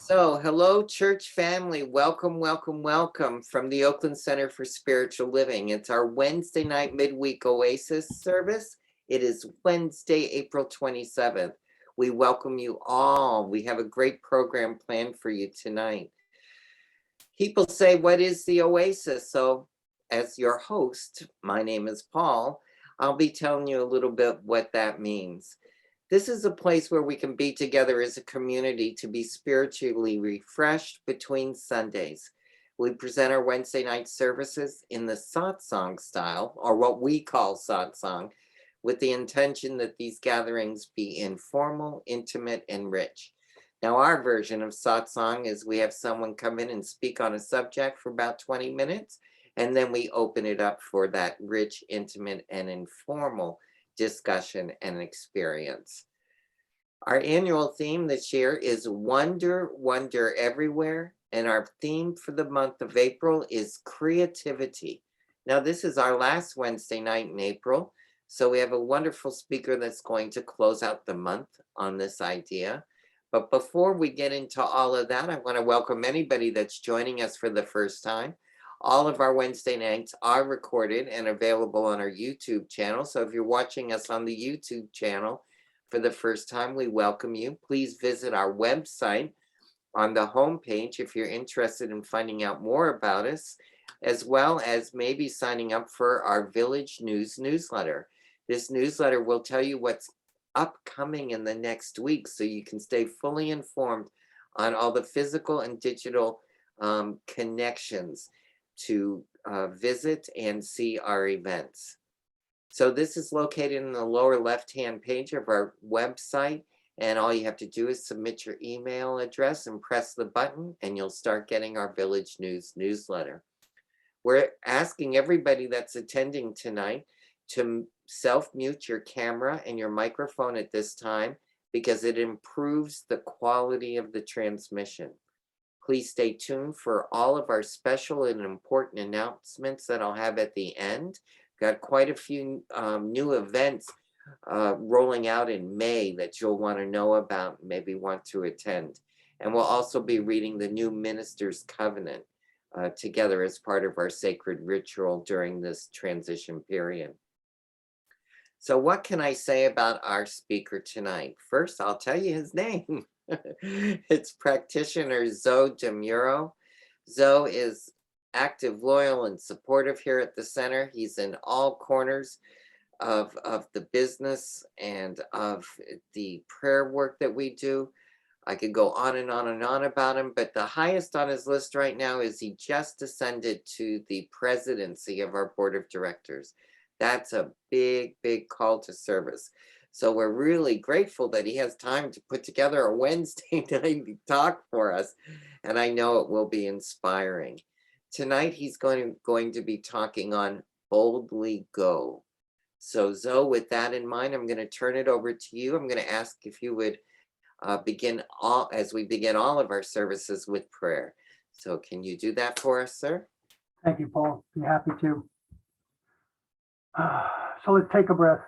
So, hello, church family. Welcome, welcome, welcome from the Oakland Center for Spiritual Living. It's our Wednesday night midweek Oasis service. It is Wednesday, April 27th. We welcome you all. We have a great program planned for you tonight. People say, what is the Oasis? So, as your host, my name is Paul. I'll be telling you a little bit what that means. This is a place where we can be together as a community to be spiritually refreshed between Sundays. We present our Wednesday night services in the satsang style, or what we call satsang, with the intention that these gatherings be informal, intimate, and rich. Now, our version of satsang is we have someone come in and speak on a subject for about 20 minutes, and then we open it up for that rich, intimate, and informal discussion and experience. Our annual theme this year is Wonder, Wonder Everywhere, and our theme for the month of April is creativity. Now, this is our last Wednesday night in April, so we have a wonderful speaker that's going to close out the month on this idea. But before we get into all of that, I want to welcome anybody that's joining us for the first time. All of our Wednesday nights are recorded and available on our YouTube channel. So if you're watching us on the YouTube channel for the first time, we welcome you. Please visit our website on the homepage if you're interested in finding out more about us, as well as maybe signing up for our Village News newsletter. This newsletter will tell you what's upcoming in the next week so you can stay fully informed on all the physical and digital connections to visit and see our events. So this is located in the lower left-hand page of our website, and all you have to do is submit your email address and press the button, and you'll start getting our Village News newsletter. We're asking everybody that's attending tonight to self-mute your camera and your microphone at this time because it improves the quality of the transmission. Please stay tuned for all of our special and important announcements that I'll have at the end. Got quite a few new events rolling out in May that you'll want to know about, maybe want to attend. And we'll also be reading the new Minister's Covenant together as part of our sacred ritual during this transition period. So what can I say about our speaker tonight? First, I'll tell you his name. It's Practitioner Zoe Demuro. Zoe is active, loyal, and supportive here at the center. He's in all corners of the business and of the prayer work that we do. I could go on and on and on about him, but the highest on his list right now is he just ascended to the presidency of our board of directors. That's a big, big call to service. So we're really grateful that he has time to put together a Wednesday night talk for us. And I know it will be inspiring. Tonight, he's going to be talking on Boldly Go. So Zoe, with that in mind, I'm going to turn it over to you. I'm going to ask if you would begin as we begin all of our services with prayer. So can you do that for us, sir? Thank you, Paul. Be happy to. So let's take a breath.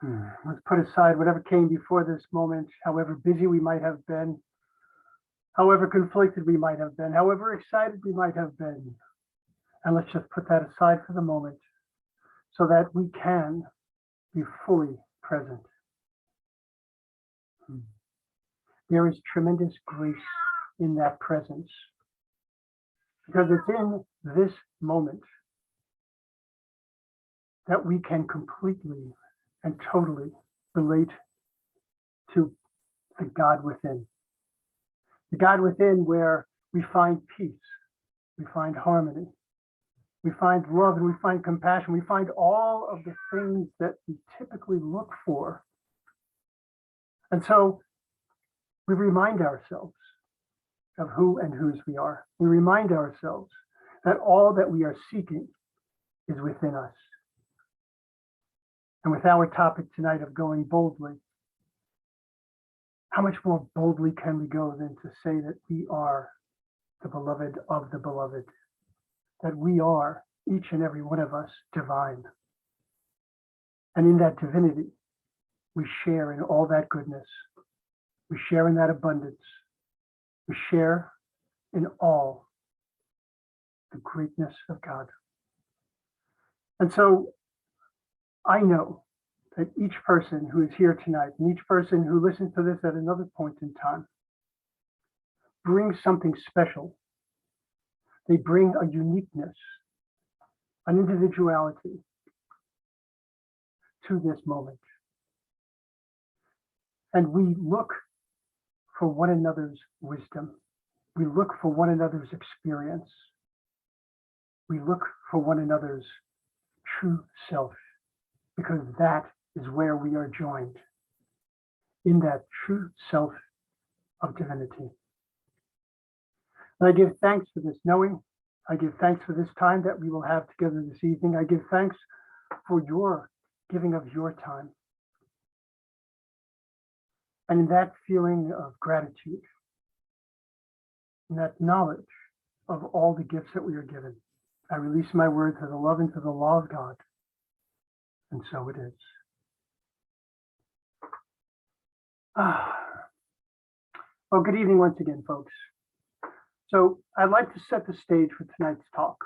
Let's put aside whatever came before this moment, however busy we might have been, however conflicted we might have been, however excited we might have been. And let's just put that aside for the moment so that we can be fully present. There is tremendous grace in that presence because it's in this moment that we can completely and totally relate to the God within. The God within where we find peace, we find harmony, we find love, and we find compassion. We find all of the things that we typically look for. And so we remind ourselves of who and whose we are. We remind ourselves that all that we are seeking is within us. And with our topic tonight of going boldly, how much more boldly can we go than to say that we are the beloved of the beloved, that we are, each and every one of us, divine. And in that divinity, we share in all that goodness. We share in that abundance. We share in all the greatness of God. And so I know that each person who is here tonight and each person who listens to this at another point in time brings something special. They bring a uniqueness, an individuality to this moment. And we look for one another's wisdom. We look for one another's experience. We look for one another's true self, because that is where we are joined, in that true self of divinity. And I give thanks for this knowing. I give thanks for this time that we will have together this evening. I give thanks for your giving of your time. And in that feeling of gratitude, in that knowledge of all the gifts that we are given, I release my word to the love and to the law of God. And so it is. Well, good evening once again, folks. So I'd like to set the stage for tonight's talk,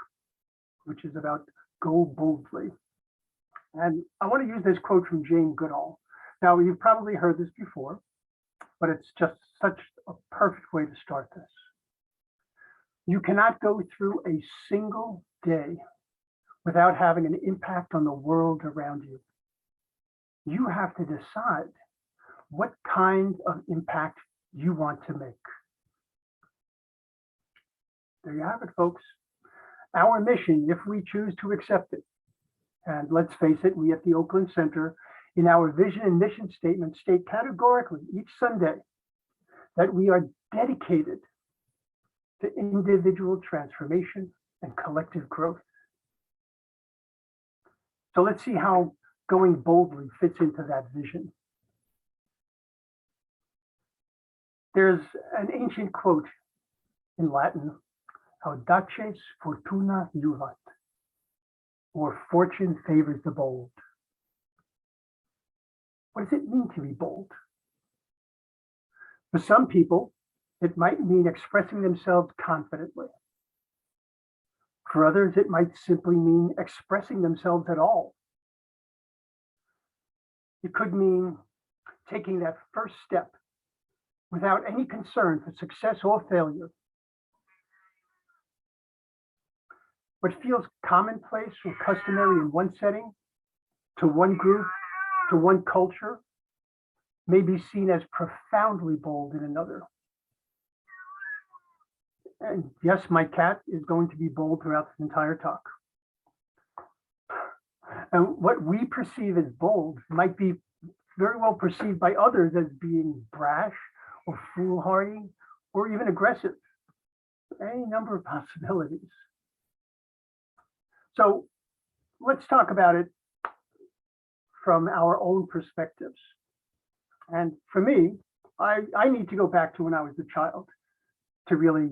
which is about Go Boldly. And I want to use this quote from Jane Goodall. Now, you've probably heard this before, but it's just such a perfect way to start this. You cannot go through a single day without having an impact on the world around you. You have to decide what kind of impact you want to make. There you have it, folks. Our mission, if we choose to accept it, and let's face it, we at the Oakland Center, in our vision and mission statement, state categorically each Sunday that we are dedicated to individual transformation and collective growth. So let's see how going boldly fits into that vision. There's an ancient quote in Latin, audaces fortuna juvat, or fortune favors the bold. What does it mean to be bold? For some people, it might mean expressing themselves confidently. For others, it might simply mean expressing themselves at all. It could mean taking that first step without any concern for success or failure. What feels commonplace or customary in one setting, to one group, to one culture, may be seen as profoundly bold in another. And yes, my cat is going to be bold throughout this entire talk. And what we perceive as bold might be very well perceived by others as being brash or foolhardy or even aggressive. Any number of possibilities. So let's talk about it from our own perspectives. And for me, I need to go back to when I was a child to really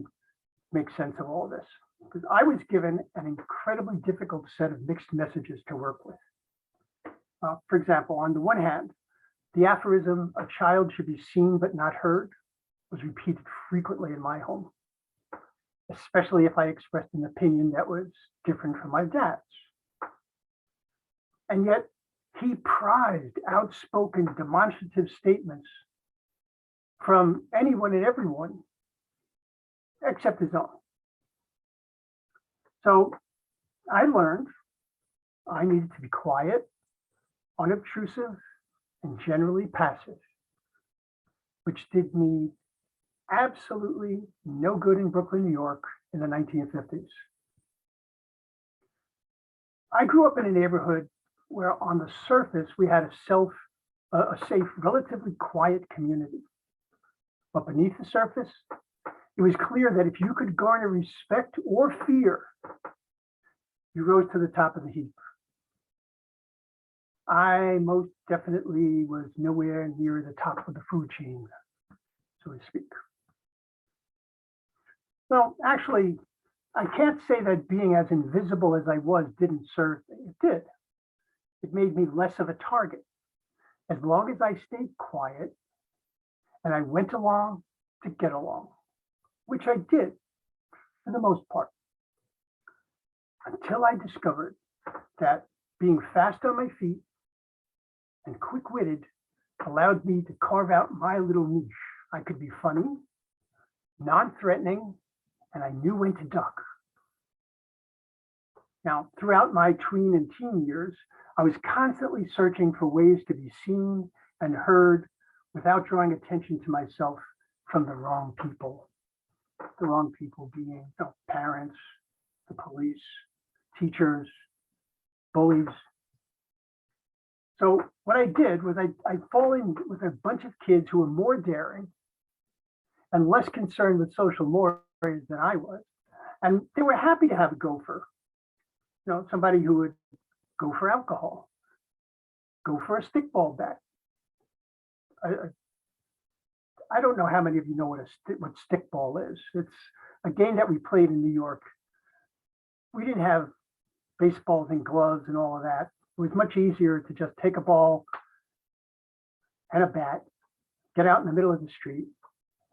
make sense of all this, because I was given an incredibly difficult set of mixed messages to work with. For example, on the one hand, the aphorism, a child should be seen but not heard, was repeated frequently in my home, especially if I expressed an opinion that was different from my dad's. And yet, he prized outspoken demonstrative statements from anyone and everyone except his own. So I learned I needed to be quiet, unobtrusive, and generally passive, which did me absolutely no good in Brooklyn, New York in the 1950s. I grew up in a neighborhood where on the surface we had a safe, relatively quiet community. But beneath the surface, it was clear that if you could garner respect or fear, you rose to the top of the heap. I most definitely was nowhere near the top of the food chain, so to speak. Well, actually, I can't say that being as invisible as I was didn't serve me. It did. It made me less of a target. As long as I stayed quiet and I went along to get along, which I did for the most part, until I discovered that being fast on my feet and quick-witted allowed me to carve out my little niche. I could be funny, non-threatening, and I knew when to duck. Now, throughout my tween and teen years, I was constantly searching for ways to be seen and heard without drawing attention to myself from the wrong people. The wrong people being parents, the police, teachers, bullies. So what I did was I'd fall in with a bunch of kids who were more daring and less concerned with social mores than I was. And they were happy to have a gopher. Somebody who would go for alcohol, go for a stickball bat. I don't know how many of you know what stickball is. It's a game that we played in New York. We didn't have baseballs and gloves and all of that. It was much easier to just take a ball and a bat, get out in the middle of the street,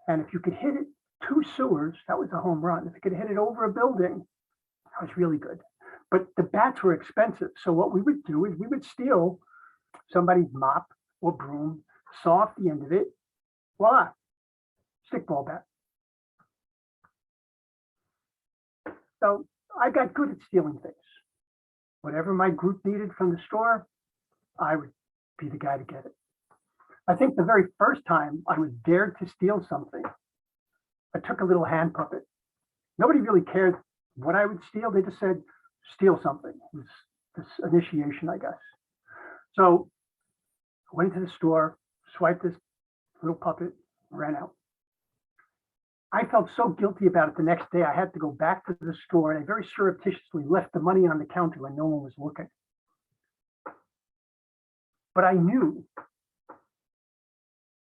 and if you could hit it 2 sewers, that was a home run. If you could hit it over a building, that was really good. But the bats were expensive. So what we would do is we would steal somebody's mop or broom, saw off the end of it, voila, stickball bat. So I got good at stealing things. Whatever my group needed from the store, I would be the guy to get it. I think the very first time I was dared to steal something, I took a little hand puppet. Nobody really cared what I would steal. They just said, steal something. It was this initiation, I guess. So I went into the store, swiped this little puppet, ran out. I felt so guilty about it the next day. I had to go back to the store and I very surreptitiously left the money on the counter when no one was looking. But I knew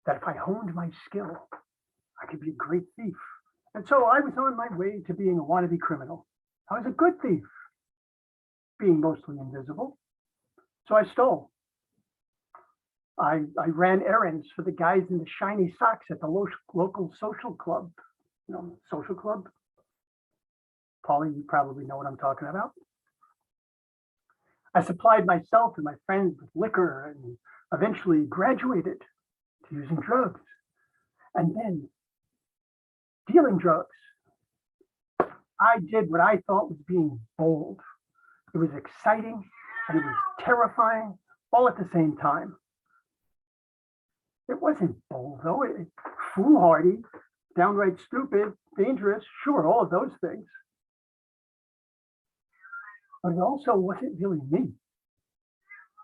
that if I honed my skill, I could be a great thief. And so I was on my way to being a wannabe criminal. I was a good thief, being mostly invisible. So I stole. I ran errands for the guys in the shiny socks at the local social club. Social club. Paulie, you probably know what I'm talking about. I supplied myself and my friends with liquor and eventually graduated to using drugs and then dealing drugs. I did what I thought was being bold. It was exciting and it was terrifying all at the same time. It wasn't bold though, it foolhardy, downright stupid, dangerous, sure, all of those things. But it also wasn't really me.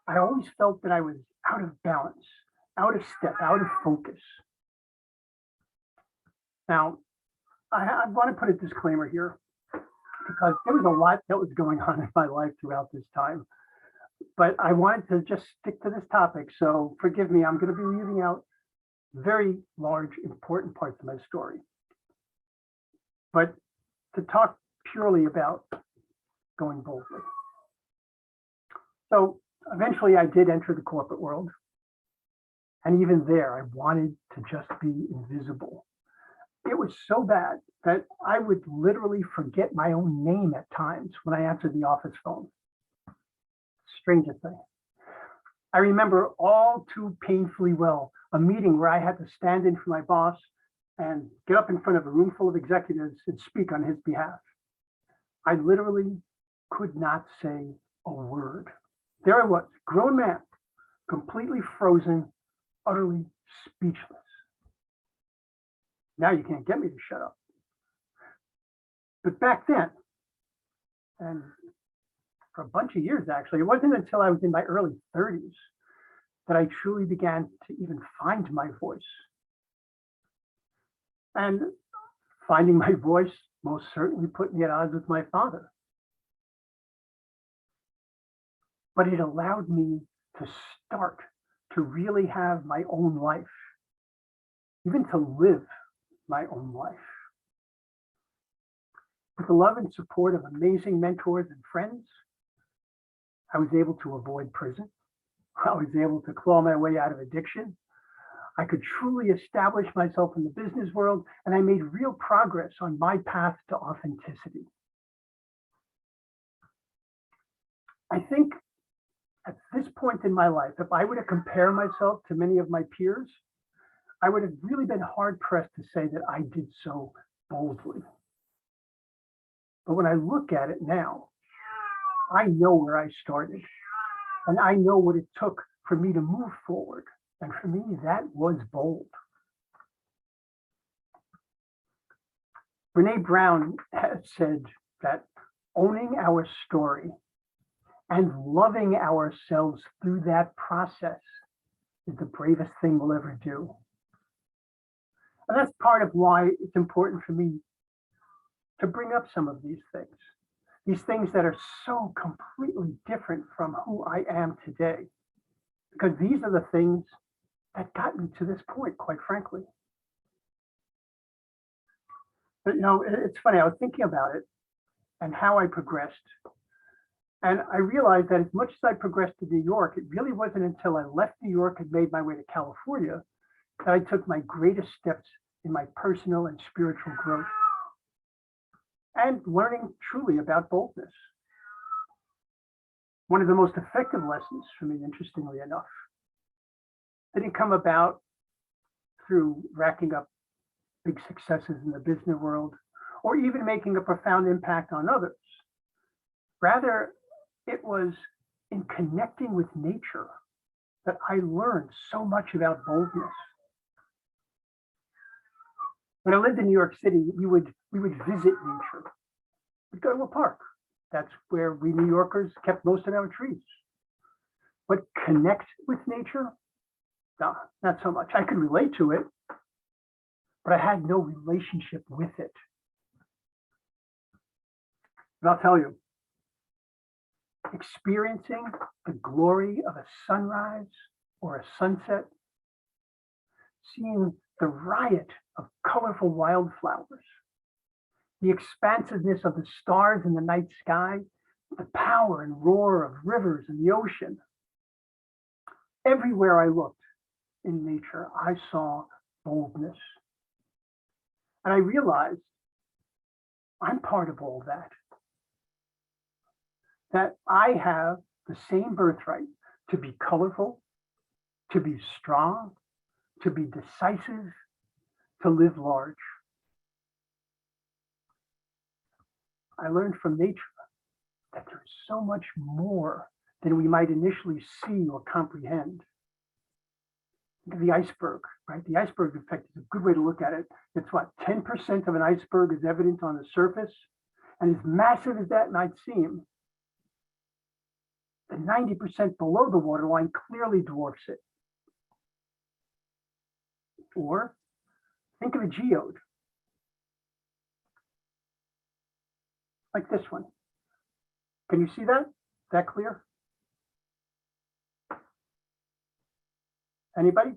I always felt that I was out of balance, out of step, out of focus. Now, I want to put a disclaimer here because there was a lot that was going on in my life throughout this time. But I wanted to just stick to this topic. So forgive me, I'm going to be leaving out very large, important parts of my story. But to talk purely about going boldly. So eventually I did enter the corporate world. And even there, I wanted to just be invisible. It was so bad that I would literally forget my own name at times when I answered the office phone. Strangest thing. I remember all too painfully well a meeting where I had to stand in for my boss and get up in front of a room full of executives and speak on his behalf. I literally could not say a word. There I was, grown man, completely frozen, utterly speechless. Now you can't get me to shut up. But back then, and for a bunch of years actually, it wasn't until I was in my early 30s that I truly began to even find my voice. And finding my voice most certainly put me at odds with my father. But it allowed me to start to really have my own life, even to live my own life. With the love and support of amazing mentors and friends, I was able to avoid prison. I was able to claw my way out of addiction. I could truly establish myself in the business world, and I made real progress on my path to authenticity. I think at this point in my life, if I were to compare myself to many of my peers, I would have really been hard pressed to say that I did so boldly. But when I look at it now, I know where I started, and I know what it took for me to move forward. And for me, that was bold. Brene Brown has said that owning our story and loving ourselves through that process is the bravest thing we'll ever do. And that's part of why it's important for me to bring up some of these things that are so completely different from who I am today, because these are the things that got me to this point, quite frankly. But it's funny, I was thinking about it and how I progressed. And I realized that as much as I progressed to New York, it really wasn't until I left New York and made my way to California that I took my greatest steps in my personal and spiritual growth and learning truly about boldness. One of the most effective lessons for me, interestingly enough, didn't come about through racking up big successes in the business world or even making a profound impact on others. Rather, it was in connecting with nature that I learned so much about boldness. When I lived in New York City, we would visit nature. We'd go to a park. That's where we New Yorkers kept most of our trees. But connect with nature? No, not so much. I could relate to it, but I had no relationship with it. And I'll tell you, experiencing the glory of a sunrise or a sunset, seeing the riot of colorful wildflowers, the expansiveness of the stars in the night sky, the power and roar of rivers and the ocean. Everywhere I looked in nature, I saw boldness. And I realized I'm part of all that. That I have the same birthright to be colorful, to be strong, to be decisive, to live large. I learned from nature that there's so much more than we might initially see or comprehend. Think of the iceberg, right? The iceberg effect is a good way to look at it. It's what, 10% of an iceberg is evident on the surface. And as massive as that might seem, the 90% below the waterline clearly dwarfs it. Or think of a geode, like this one. Can you see that? Is that clear? Anybody?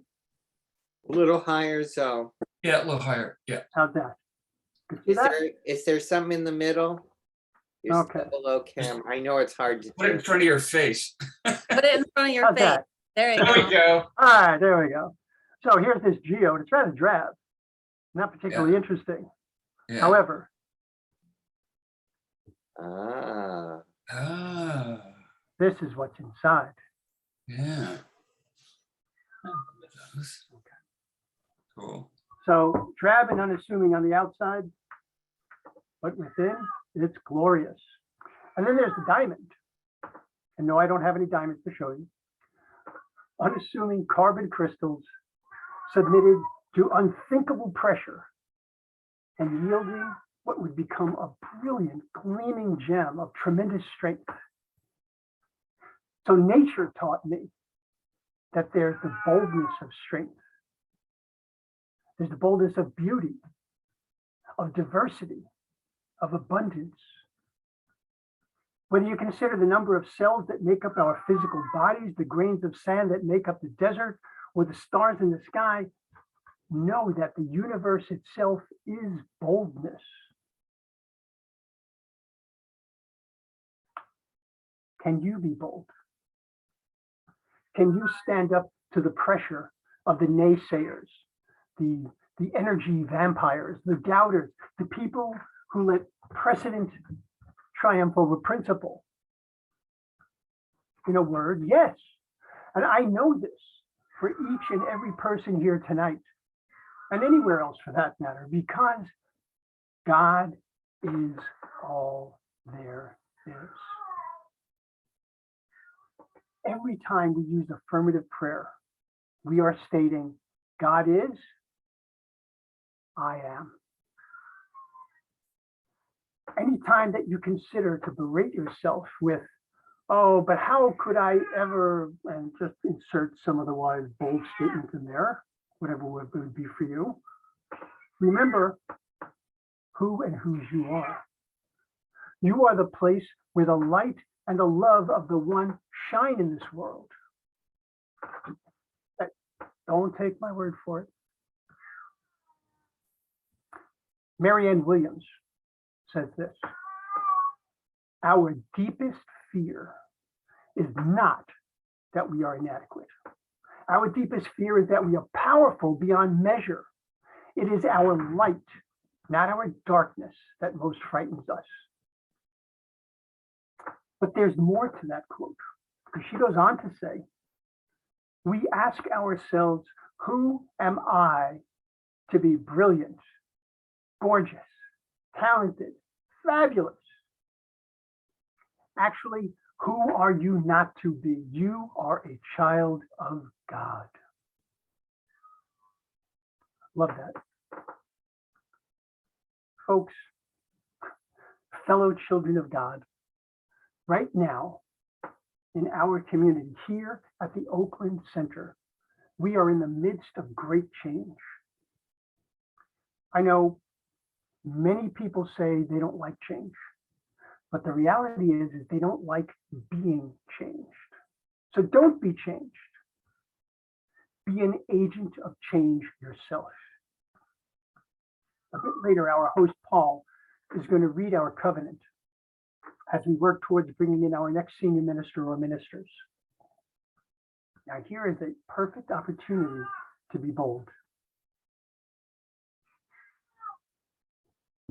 A little higher, so. Yeah, a little higher. Yeah. How's that? Can you see that? Is there something in the middle? You're Okay. still below camera. I know it's hard to Put it in do. front of your face. Put it in front of your How's face. that? There you There go. we go. All right, there we go. So here's this geode. It's rather drab, not particularly interesting. Yeah. However, Ah, Ah, this is what's inside. yeah. Cool. So drab and unassuming on the outside, but within, it's glorious. And then there's the diamond. And no, I don't have any diamonds to show you. Unassuming carbon crystals submitted to unthinkable pressure and yielding what would become a brilliant, gleaming gem of tremendous strength. So nature taught me that there's the boldness of strength. There's the boldness of beauty, of diversity, of abundance. Whether you consider the number of cells that make up our physical bodies, the grains of sand that make up the desert, or the stars in the sky, know that the universe itself is boldness. Can you be bold? Can you stand up to the pressure of the naysayers, the energy vampires, the doubters, the people who let precedent triumph over principle. In a word, yes. And I know this for each and every person here tonight, and anywhere else for that matter, because God is all there is. Every time we use affirmative prayer, we are stating, God is, I am. Anytime that you consider to berate yourself with, oh, but how could I ever, and just insert some otherwise bold statement in there, whatever word would be for you. Remember who and whose you are. You are the place where the light and the love of the one shine in this world. Don't take my word for it. Marianne Williams says this: our deepest fear is not that we are inadequate. Our deepest fear is that we are powerful beyond measure. It is our light, not our darkness, that most frightens us. But there's more to that quote, because she goes on to say, we ask ourselves, who am I to be brilliant, gorgeous, talented, fabulous? Actually, who are you not to be? You are a child of God. Love that. Folks, fellow children of God, right now in our community here at the Oakland Center, we are in the midst of great change. I know many people say they don't like change, but the reality is they don't like being changed. So don't be changed. Be an agent of change yourself. A bit later, our host, Paul, is going to read our covenant as we work towards bringing in our next senior minister or ministers. Now, here is a perfect opportunity to be bold.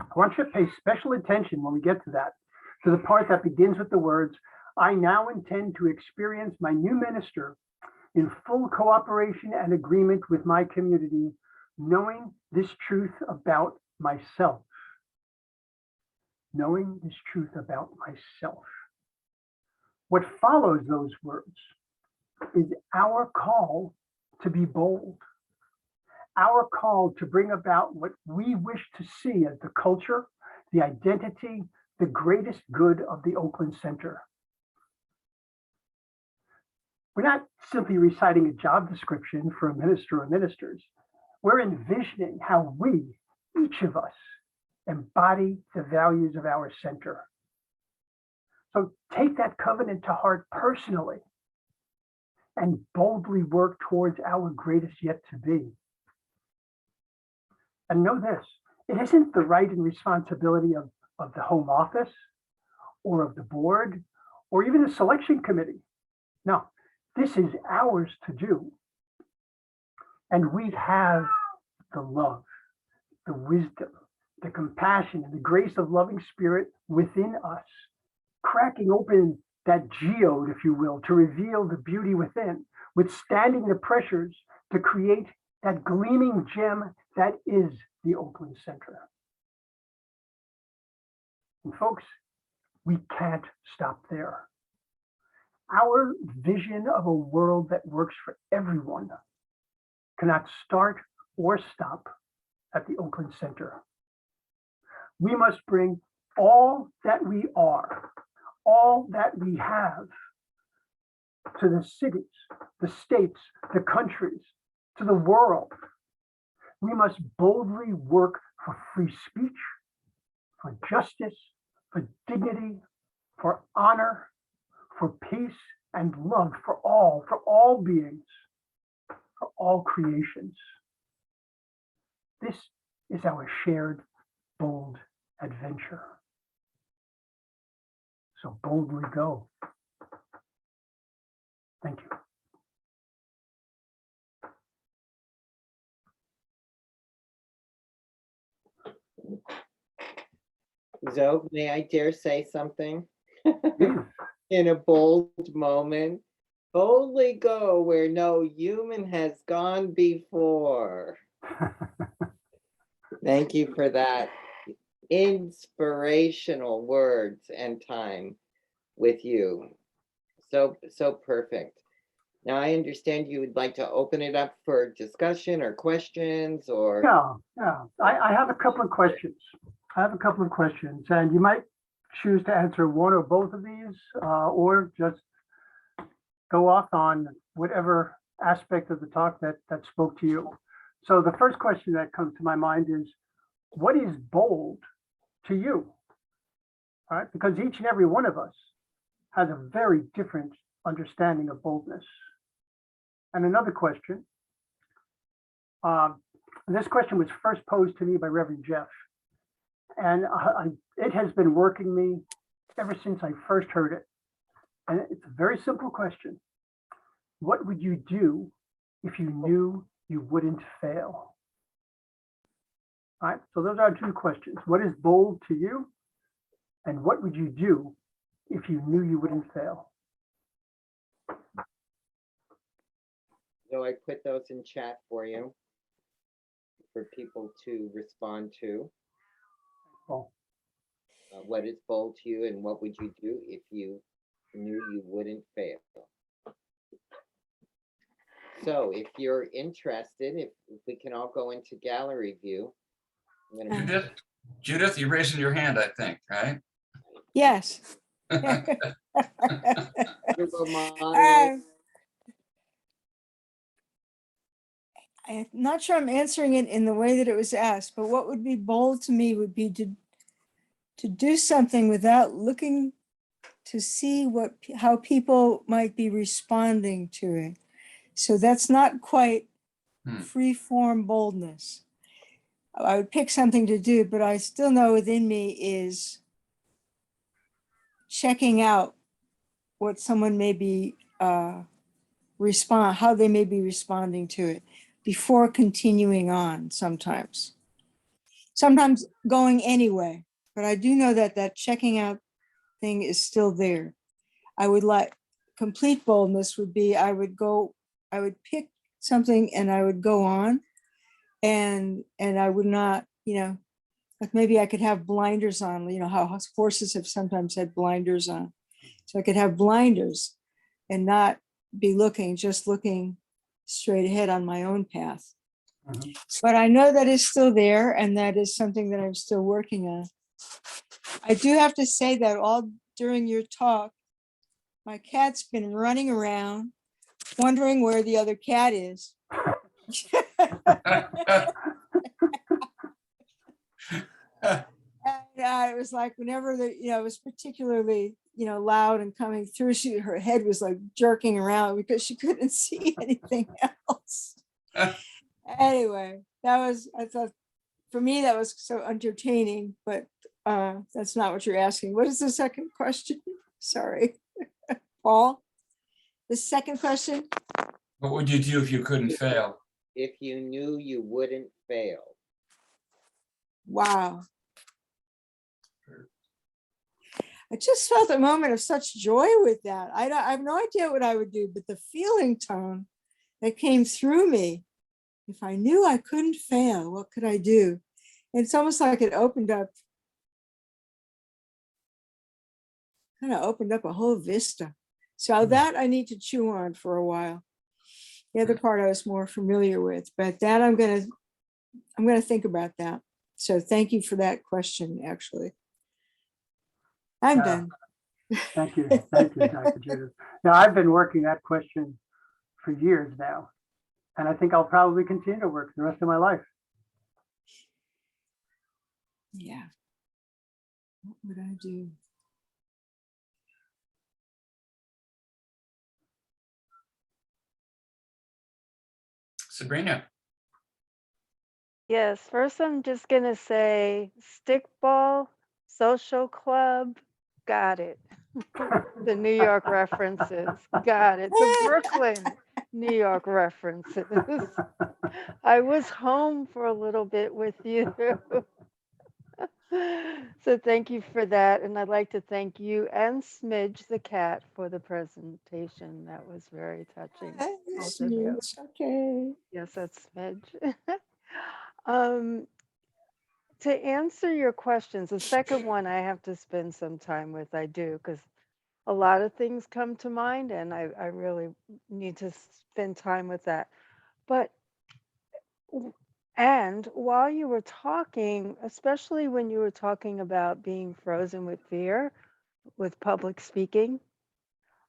I want you to pay special attention when we get to that, to the part that begins with the words, I now intend to experience my new minister in full cooperation and agreement with my community, knowing this truth about myself. Knowing this truth about myself. What follows those words is our call to be bold. Our call to bring about what we wish to see as the culture, the identity, the greatest good of the Oakland Center. We're not simply reciting a job description for a minister or ministers. We're envisioning how we, each of us, embody the values of our center. So take that covenant to heart personally and boldly work towards our greatest yet to be. And know this, it isn't the right and responsibility of the home office or of the board or even the selection committee. No, this is ours to do. And we have the love, the wisdom, the compassion, and the grace of loving spirit within us, cracking open that geode, if you will, to reveal the beauty within, withstanding the pressures to create that gleaming gem that is the Oakland Center. And folks, we can't stop there. Our vision of a world that works for everyone cannot start or stop at the Oakland Center. We must bring all that we are, all that we have, to the cities, the states, the countries, to the world. We must boldly work for free speech, for justice, for dignity, for honor, for peace and love for all beings, for all creations. This is our shared bold adventure. So boldly go. Thank you. Zoe, may I dare say something? Please. In a bold moment, boldly go where no human has gone before. Thank you for that inspirational words and time with you. So perfect. Now I understand you would like to open it up for discussion or questions or. Yeah. I have a couple of questions. And you might choose to answer one or both of these, or just go off on whatever aspect of the talk that spoke to you. So the first question that comes to my mind is, what is bold to you? All right, because each and every one of us has a very different understanding of boldness. And another question, this question was first posed to me by Reverend Jeff, and it has been working me ever since I first heard it. And it's a very simple question. What would you do if you knew you wouldn't fail? All right, so those are 2 questions. What is bold to you? And what would you do if you knew you wouldn't fail? So I put those in chat for you for people to respond to. Oh. What is bold to you and what would you do if you knew you wouldn't fail? So if you're interested, if we can all go into gallery view. I'm gonna Judith, you're raising your hand, I think, right? Yes. I'm not sure I'm answering it in the way that it was asked, but what would be bold to me would be to do something without looking to see how people might be responding to it. So that's not quite free form boldness. I would pick something to do, but I still know within me is checking out what someone may be how they may be responding to it before continuing on sometimes going anyway, but I do know that checking out thing is still there. I would like complete boldness would be, I would pick something and I would go on and I would not, like maybe I could have blinders on, how horses have sometimes had blinders on. So I could have blinders and not be just looking straight ahead on my own path. Mhm. But I know that is still there, and that is something that I'm still working on. I do have to say that all during your talk, my cat's been running around, wondering where the other cat is. And it was like whenever it was particularly loud and coming through, her head was like jerking around because she couldn't see anything else. Anyway, I thought for me that was so entertaining, but that's not what you're asking. What is the second question? Sorry, Paul. The second question. What would you do if you couldn't fail? If you knew you wouldn't fail. Wow. I just felt a moment of such joy with that. I have no idea what I would do, but the feeling tone that came through me, if I knew I couldn't fail, what could I do? It's almost like it opened up a whole vista. So that I need to chew on for a while. The other part I was more familiar with, but that I'm gonna think about that. So thank you for that question, actually. I'm done. Thank you, Dr. Judith. Now, I've been working that question for years now, and I think I'll probably continue to work the rest of my life. Yeah. What would I do? Sabrina. Yes, first I'm just gonna say stickball, social club, got it. The New York references, got it. The Brooklyn, New York references. I was home for a little bit with you. So thank you for that. And I'd like to thank you and Smidge the cat for the presentation. That was very touching. Both of you. Okay. Yes, that's Smidge. um, to answer your questions, the second one I have to spend some time with. I do, because a lot of things come to mind and I really need to spend time with that. But and while you were talking, especially when you were talking about being frozen with fear with public speaking,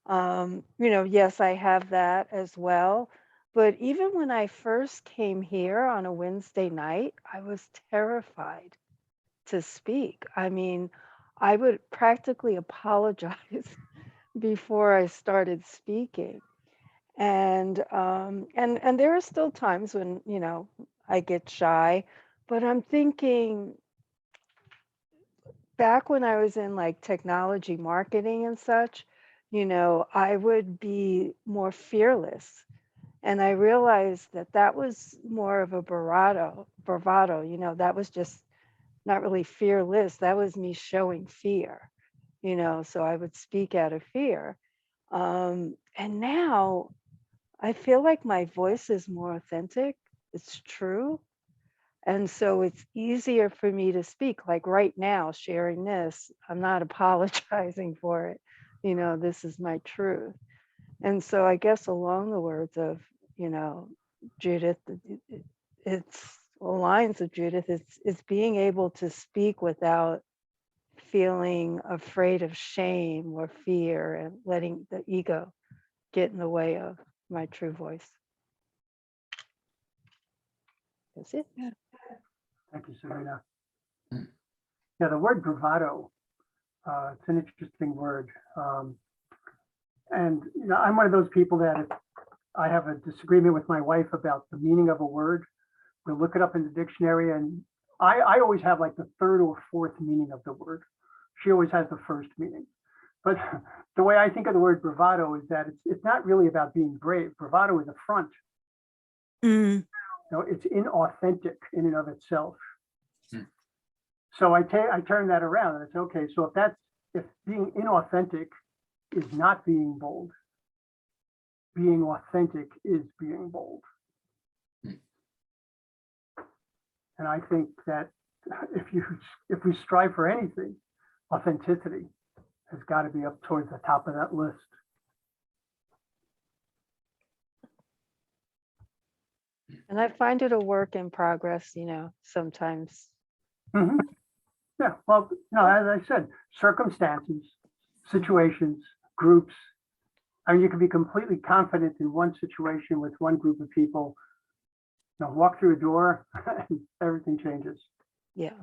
yes, I have that as well. But even when I first came here on a Wednesday night, I was terrified to speak. I mean, I would practically apologize before I started speaking. And there are still times when, I get shy, but I'm thinking back when I was in like technology marketing and such, I would be more fearless. And I realized that that was more of a bravado, that was just not really fearless. That was me showing fear, so I would speak out of fear. And now I feel like my voice is more authentic. It's true. And so it's easier for me to speak. Like right now, sharing this, I'm not apologizing for it. This is my truth. And so I guess along the words of, Judith, it's lines of Judith, it's being able to speak without feeling afraid of shame or fear and letting the ego get in the way of my true voice. That's it. Thank you, Serena. Mm. Yeah, the word bravado, it's an interesting word. And I'm one of those people that if I have a disagreement with my wife about the meaning of a word, we'll look it up in the dictionary, and I always have like the third or fourth meaning of the word. She always has the first meaning. But the way I think of the word bravado is that it's not really about being brave. Bravado is a front. Mm. It's inauthentic in and of itself. Hmm. So I turn that around and it's okay. So if being inauthentic is not being bold, being authentic is being bold. Hmm. And I think that if we strive for anything, authenticity has got to be up towards the top of that list. And I find it a work in progress, sometimes. Mhm. Yeah, well, as I said, circumstances, situations, groups. I mean, you can be completely confident in one situation with one group of people. Walk through a door, and everything changes. Yeah.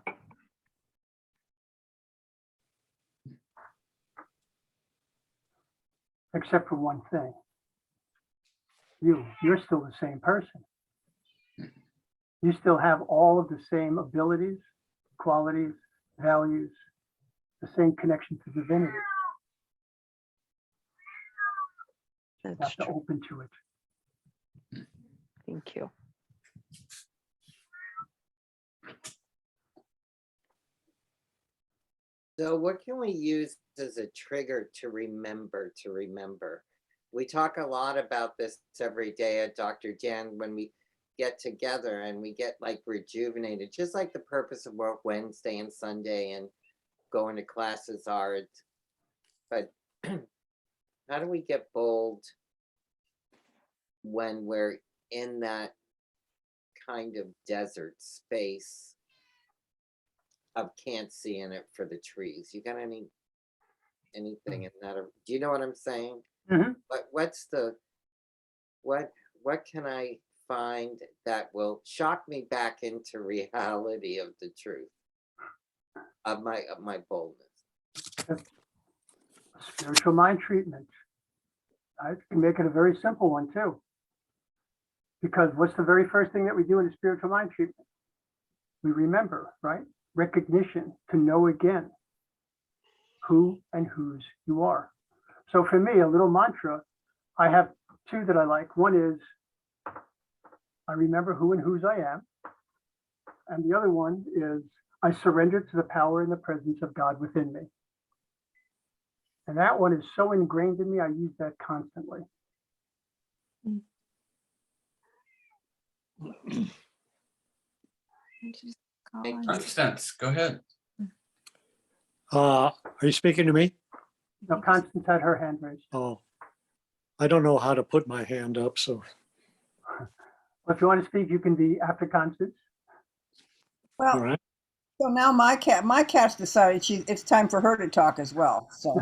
Except for one thing. You're still the same person. You still have all of the same abilities, qualities, values, the same connection to divinity. You That's have to true. open to it. Thank you. So what can we use as a trigger to remember to remember? We talk a lot about this every day at Dr. Jan when we get together and we get like rejuvenated, just like the purpose of what Wednesday and Sunday and going to classes are. But how do we get bold when we're in that kind of desert space of can't see in it for the trees? You got anything in that? Do you know what I'm saying? Mm-hmm. But what can I find that will shock me back into reality of the truth of my boldness? Spiritual mind treatment. I can make it a very simple one too. Because what's the very first thing that we do in a spiritual mind treatment? We remember, right? Recognition, to know again who and whose you are. So for me, a little mantra, I have two that I like. One is, I remember who and whose I am. And the other one is, I surrender to the power and the presence of God within me. And that one is so ingrained in me, I use that constantly. Thank you. Constance, go ahead. Are you speaking to me? Now, Constance had her hand raised. Oh, I don't know how to put my hand up, so. If you want to speak, you can be after Constance. All Well, right. so now my cat's decided it's time for her to talk as well. So,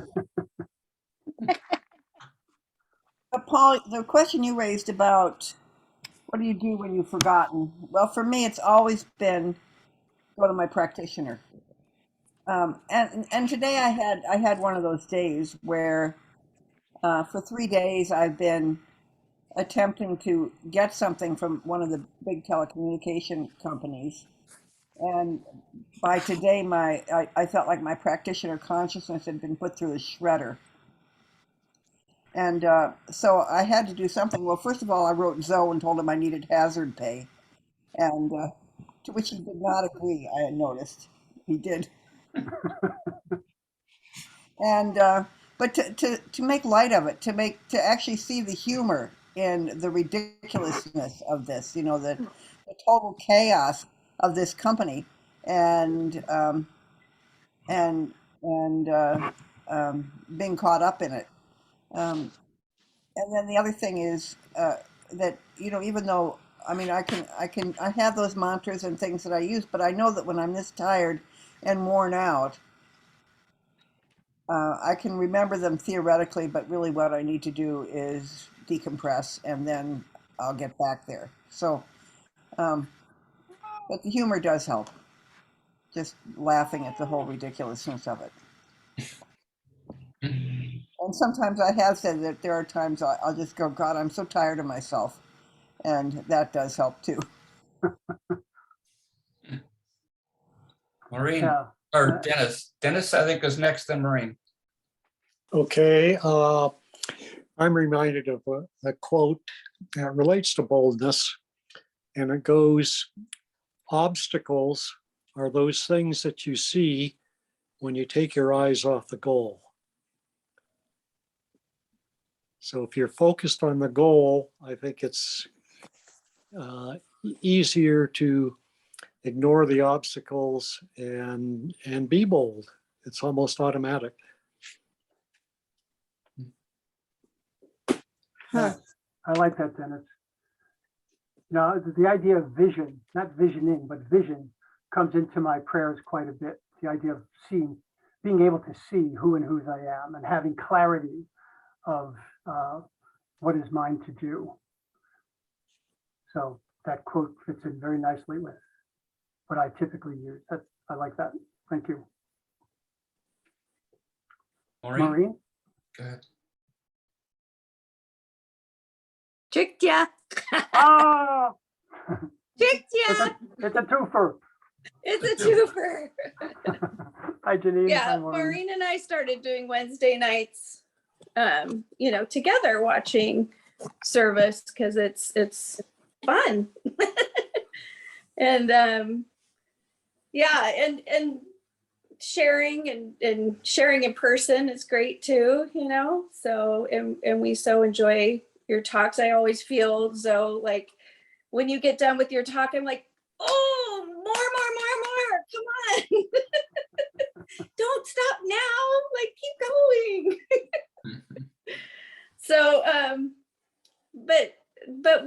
but Paul, the question you raised about what do you do when you've forgotten? Well, for me, it's always been go to my practitioner. And today I had one of those days where for 3 days I've been attempting to get something from one of the big telecommunication companies. And by today, I felt like my practitioner consciousness had been put through the shredder. And so I had to do something. Well, first of all, I wrote Zoe and told him I needed hazard pay. And to which he did not agree, I had noticed. He did. And but to make light of it, to actually see the humor in the ridiculousness of this, you know, the total chaos of this company, and being caught up in it. And then the other thing is that, you know, even though I mean I have those mantras and things that I use, but I know that when I'm this tired and worn out, I can remember them theoretically, but really what I need to do is decompress, and then I'll get back there. So, but the humor does help. Just laughing at the whole ridiculousness of it. And sometimes I have said that there are times I'll just go, God, I'm so tired of myself. And that does help too. Maureen, Yeah. or Dennis. Dennis, I think, is next, then Maureen. Okay. I'm reminded of a quote that relates to boldness, and it goes, obstacles are those things that you see when you take your eyes off the goal. So if you're focused on the goal, I think it's easier to ignore the obstacles and be bold. It's almost automatic. Yeah, I like that, Dennis. Now, the idea of vision, not visioning, but vision comes into my prayers quite a bit. The idea of seeing, being able to see who and whose I am, and having clarity of what is mine to do. So that quote fits in very nicely with what I typically use. I like that. Thank you. Maureen, Maureen? go ahead. Tricked ya. Oh, Tricked it's ya. a twofer. It's a twofer. Hi, Janine. Yeah, Hi, Maureen. Maureen and I started doing Wednesday nights, you know, together watching service because it's fun. And yeah, and sharing and sharing in person is great too, you know. So and we so enjoy your talks. I always feel so like when you get done with your talk, I'm like, oh, more, come on. Don't stop now, like keep going. So but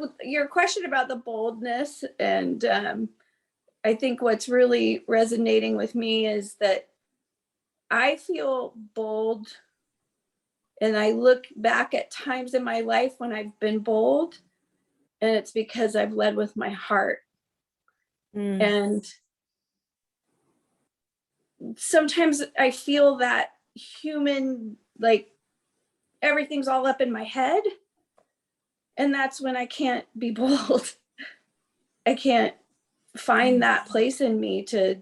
with your question about the boldness, and I think what's really resonating with me is that I feel bold, and I look back at times in my life when I've been bold, and it's because I've led with my heart. And sometimes I feel that human, like everything's all up in my head, and that's when I can't be bold. I can't find that place in me to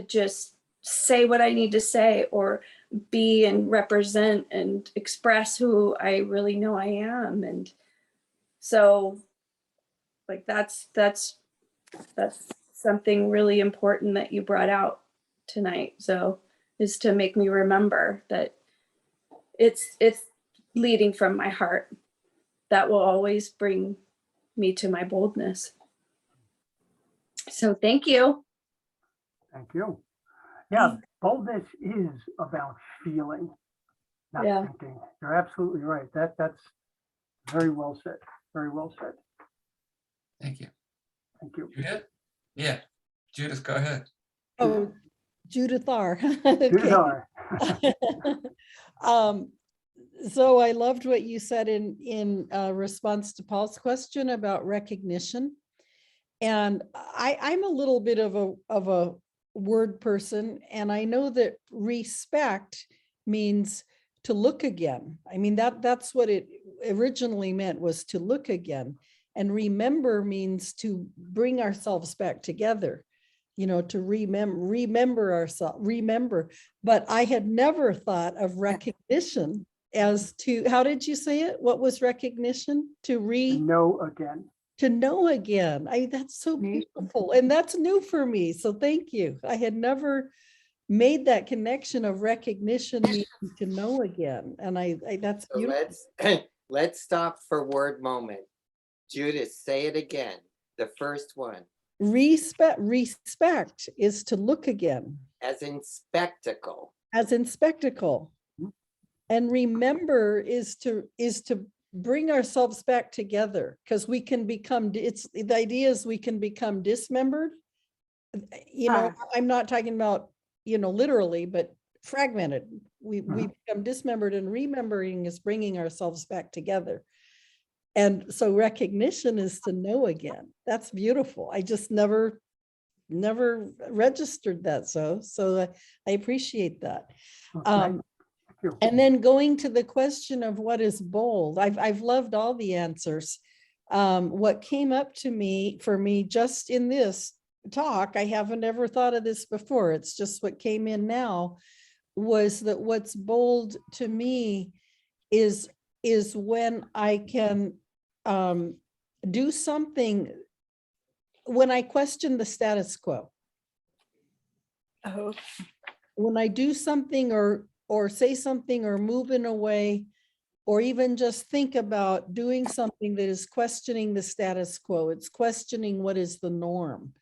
just say what I need to say, or be and represent and express who I really know I am. And so like that's something really important that you brought out tonight. So is to make me remember that it's leading from my heart. That will always bring me to my boldness. So thank you. Thank you. Yeah, boldness is about feeling, not Yeah. thinking. You're absolutely right. That's very well said. Very well said. Thank you. Thank you. Judith? Yeah, Judith, go ahead. Oh, Judith R. Judith Okay. R. So I loved what you said in response to Paul's question about recognition. And I'm a little bit of a word person, and I know that respect means to look again. I mean, that's what it originally meant, was to look again. And remember means to bring ourselves back together, you know, to remember ourselves, But I had never thought of recognition as to, how did you say it? What was recognition? To Know again. to know again. That's so beautiful. And that's new for me. So thank you. I had never made that connection of recognition meaning to know again. And that's So beautiful. let's stop for word moment. Judith, say it again. The first one. Respect is to look again. As in spectacle. As in spectacle. And remember is to bring ourselves back together, because we can become, the idea is we can become dismembered. You know, I'm not talking about, you know, literally, but fragmented. We become dismembered, and remembering is bringing ourselves back together. And so recognition is to know again. That's beautiful. I just never registered that. So I appreciate that. And then going to the question of what is bold, I've loved all the answers. What came up for me just in this talk, I haven't ever thought of this before, it's just what came in now, was that what's bold to me is when I can do something, when I question the status quo. Oh, When I do something or say something or move in a way, or even just think about doing something that is questioning the status quo. It's questioning what is the norm.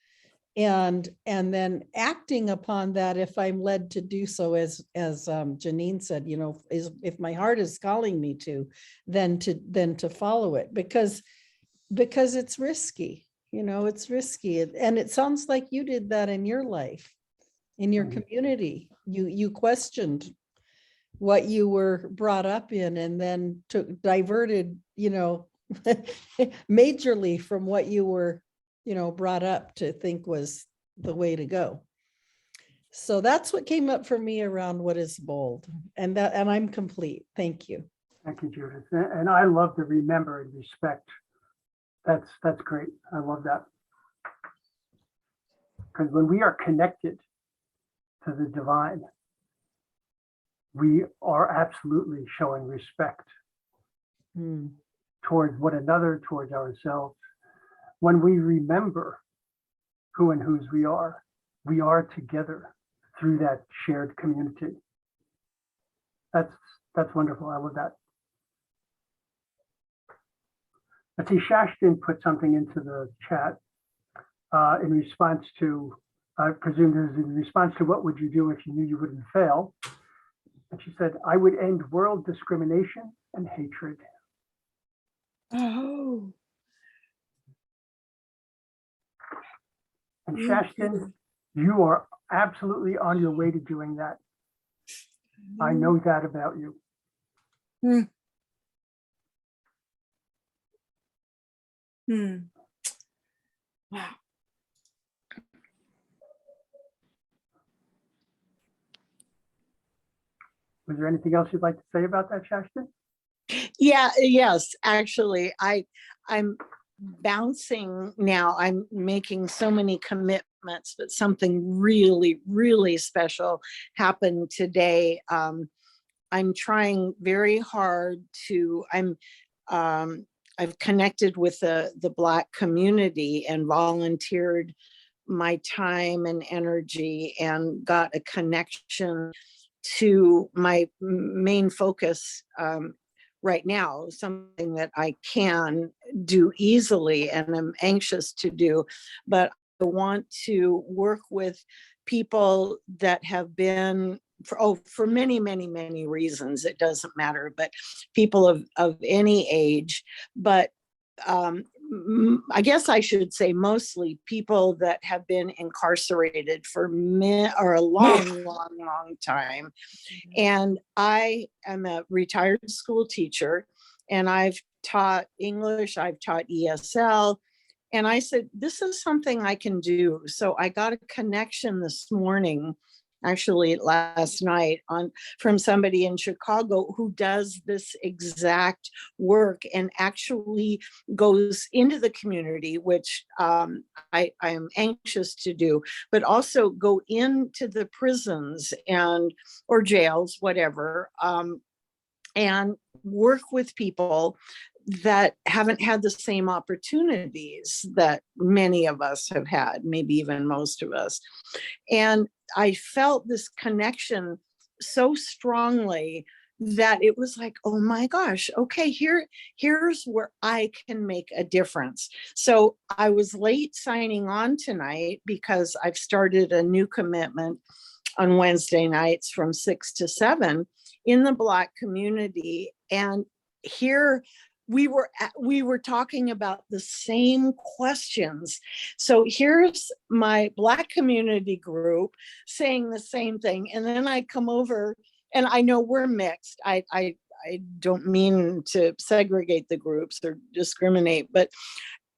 And then acting upon that if I'm led to do so, as Janine said, you know, if my heart is calling me to, then to follow it, because it's risky, you know, it's risky. And it sounds like you did that in your life, in your community. You questioned what you were brought up in, and then diverted, you know, majorly from what you were, you know, brought up to think was the way to go. So that's what came up for me around what is bold, and I'm complete. Thank you. Thank you, Judith. And I love the remember and respect. That's great. I love that. Because when we are connected to the divine, we are absolutely showing respect towards one another, towards ourselves. When we remember who and whose we are together through that shared community. That's wonderful. I love that. Let's see, Shashtin put something into the chat in response to, I presume this is in response to what would you do if you knew you wouldn't fail? And she said, I would end world discrimination and hatred. oh, And Shashtin, you are absolutely on your way to doing that. I know that about you. wow. Was there anything else you'd like to say about that, Shashtin? Yes, actually, I'm bouncing now. I'm making so many commitments, but something really, really special happened today. I'm trying very hard to, I've connected with the Black community and volunteered my time and energy and got a connection to my main focus right now, something that I can do easily and I'm anxious to do, but I want to work with people that have been for many, many, many reasons. It doesn't matter, but people of any age, but I guess I should say mostly people that have been incarcerated for a long, long, long time. And I am a retired school teacher, and I've taught English, I've taught ESL, and I said, this is something I can do. So I got a connection this morning, actually last night, from somebody in Chicago who does this exact work and actually goes into the community, which I am anxious to do, but also go into the prisons or jails, whatever, and work with people that haven't had the same opportunities that many of us have had, maybe even most of us. And I felt this connection so strongly that it was like, oh my gosh, okay, here's where I can make a difference. So I was late signing on tonight because I've started a new commitment on Wednesday nights from 6 to 7 in the Black community. And here we were talking about the same questions. So here's my Black community group saying the same thing. And then I come over, and I know we're mixed. I don't mean to segregate the groups or discriminate, but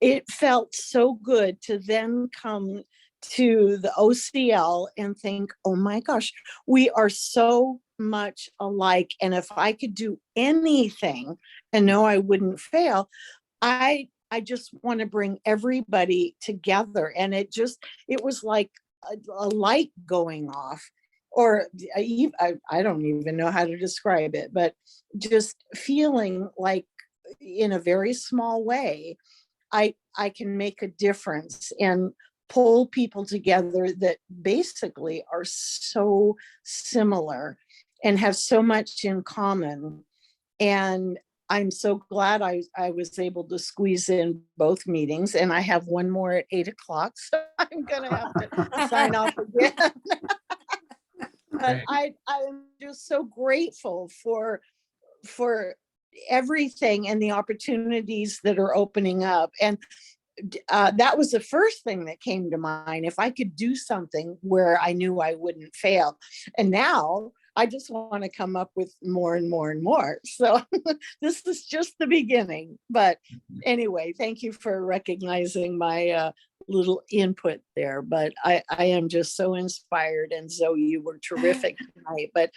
it felt so good to then come to the OCL and think, oh my gosh, we are so much alike. And if I could do anything and know I wouldn't fail, I just want to bring everybody together. And it was like a light going off, or I don't even know how to describe it, but just feeling like in a very small way, I can make a difference and pull people together that basically are so similar and have so much in common. And I'm so glad I was able to squeeze in both meetings, and I have one more at 8 o'clock, so I'm gonna have to sign off again. But I'm just so grateful for everything and the opportunities that are opening up. And that was the first thing that came to mind. If I could do something where I knew I wouldn't fail. And now I just want to come up with more and more and more. So this is just the beginning. But anyway, thank you for recognizing my little input there. But I am just so inspired. And Zoe, you were terrific tonight. But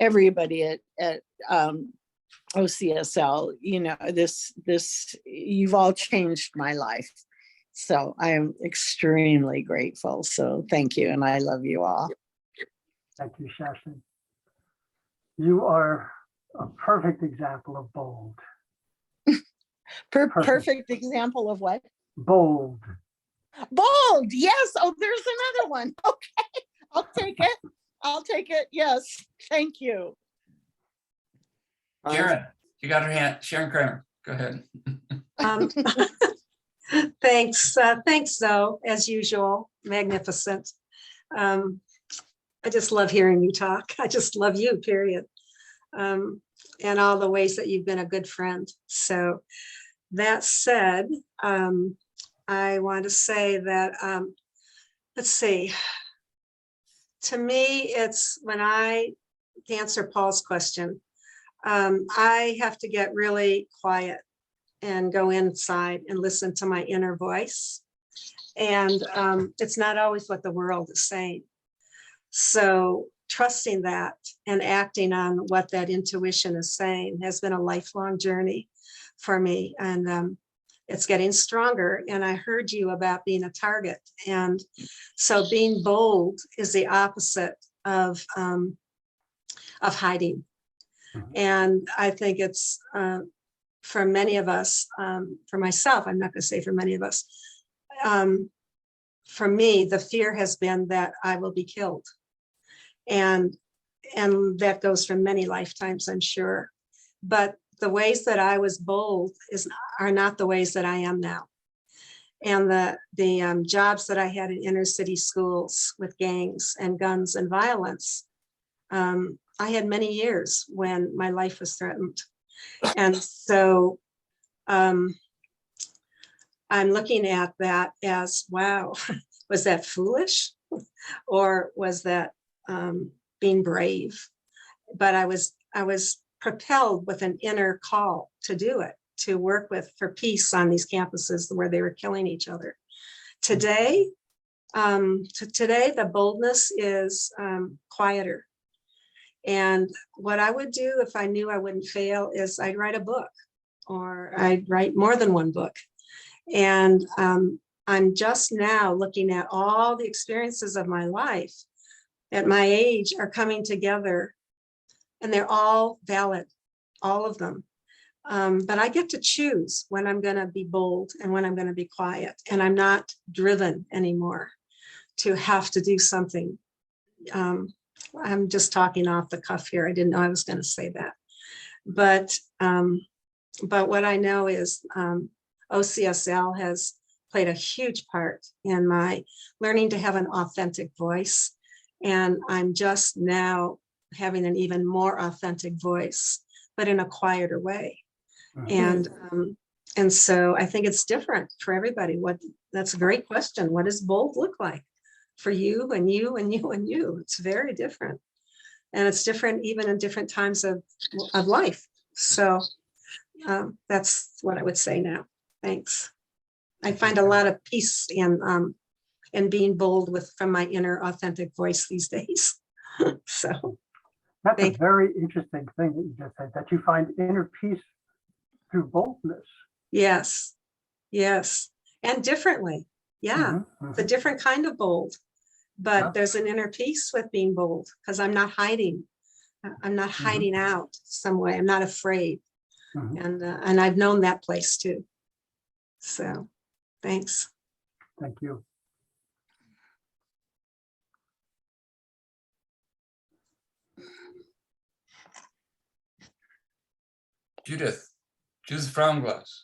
everybody at OCSL, you know, this you've all changed my life. So I am extremely grateful. So thank you. And I love you all. Thank you, Shashin. You are a perfect example of bold. Perfect example of what? Bold. Bold. Yes. Oh, there's another one. Okay. I'll take it. I'll take it. Yes. Thank you. Sharon, you got her hand. Sharon Kramer, go ahead. Thanks, Zoe, as usual, magnificent. I just love hearing you talk. I just love you, period. And all the ways that you've been a good friend. So that said, I want to say that, let's see, to me, it's when I answer Paul's question, I have to get really quiet and go inside and listen to my inner voice. And it's not always what the world is saying. So trusting that and acting on what that intuition is saying has been a lifelong journey for me. And it's getting stronger. And I heard you about being a target. And so being bold is the opposite of hiding. And I think it's for many of us, for myself, I'm not going to say for many of us, for me, the fear has been that I will be killed. And that goes for many lifetimes, I'm sure. But the ways that I was bold are not the ways that I am now. And the jobs that I had in inner city schools with gangs and guns and violence, I had many years when my life was threatened. And so I'm looking at that as, wow, was that foolish? Or was that being brave? But I was propelled with an inner call to do it, to work for peace on these campuses where they were killing each other. Today, the boldness is quieter. And what I would do if I knew I wouldn't fail is I'd write a book, or I'd write more than one book. And I'm just now looking at all the experiences of my life at my age are coming together, and they're all valid, all of them. But I get to choose when I'm going to be bold and when I'm going to be quiet. And I'm not driven anymore to have to do something. I'm just talking off the cuff here. I didn't know I was going to say that. But what I know is OCSL has played a huge part in my learning to have an authentic voice. And I'm just now having an even more authentic voice, but in a quieter way. And so I think it's different for everybody. That's a great question. What does bold look like for you and you and you and you? It's very different. And it's different even in different times of life. So that's what I would say now. Thanks. I find a lot of peace in being bold from my inner authentic voice these days. So that's a very interesting thing that you just said, that you find inner peace through boldness. Yes, yes, and differently. Yeah, it's a different kind of bold, but there's an inner peace with being bold because I'm not hiding. I'm not hiding out some way. I'm not afraid, and I've known that place too. So, thanks. Thank you. Judith Fraunglass.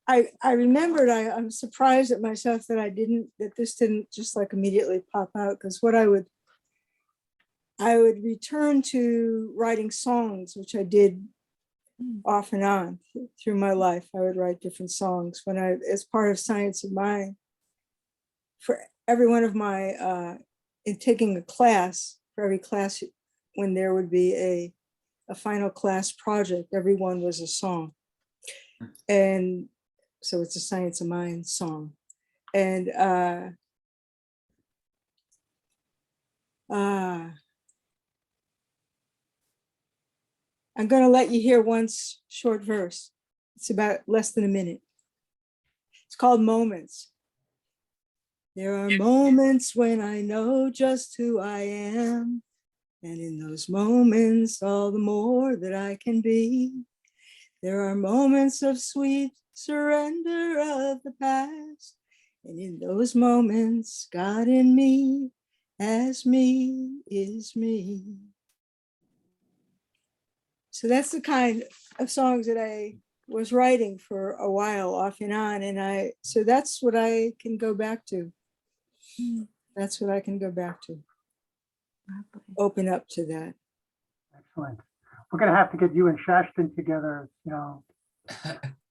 I remembered, I'm surprised at myself that this didn't just like immediately pop out, because what I would return to writing songs, which I did off and on through my life. I would write different songs as part of Science of Mind. For every one of my, in taking a class, for every class, when there would be a final class project, everyone was a song. And so it's a Science of Mind song. And I'm going to let you hear one short verse. It's about less than a minute. It's called Moments. There are moments when I know just who I am. And in those moments, all the more that I can be. There are moments of sweet surrender of the past. And in those moments, God in me, as me is me. So that's the kind of songs that I was writing for a while off and on. And so that's what I can go back to. That's what I can go back to. Open up to that. Excellent. We're going to have to get you and Shashton together,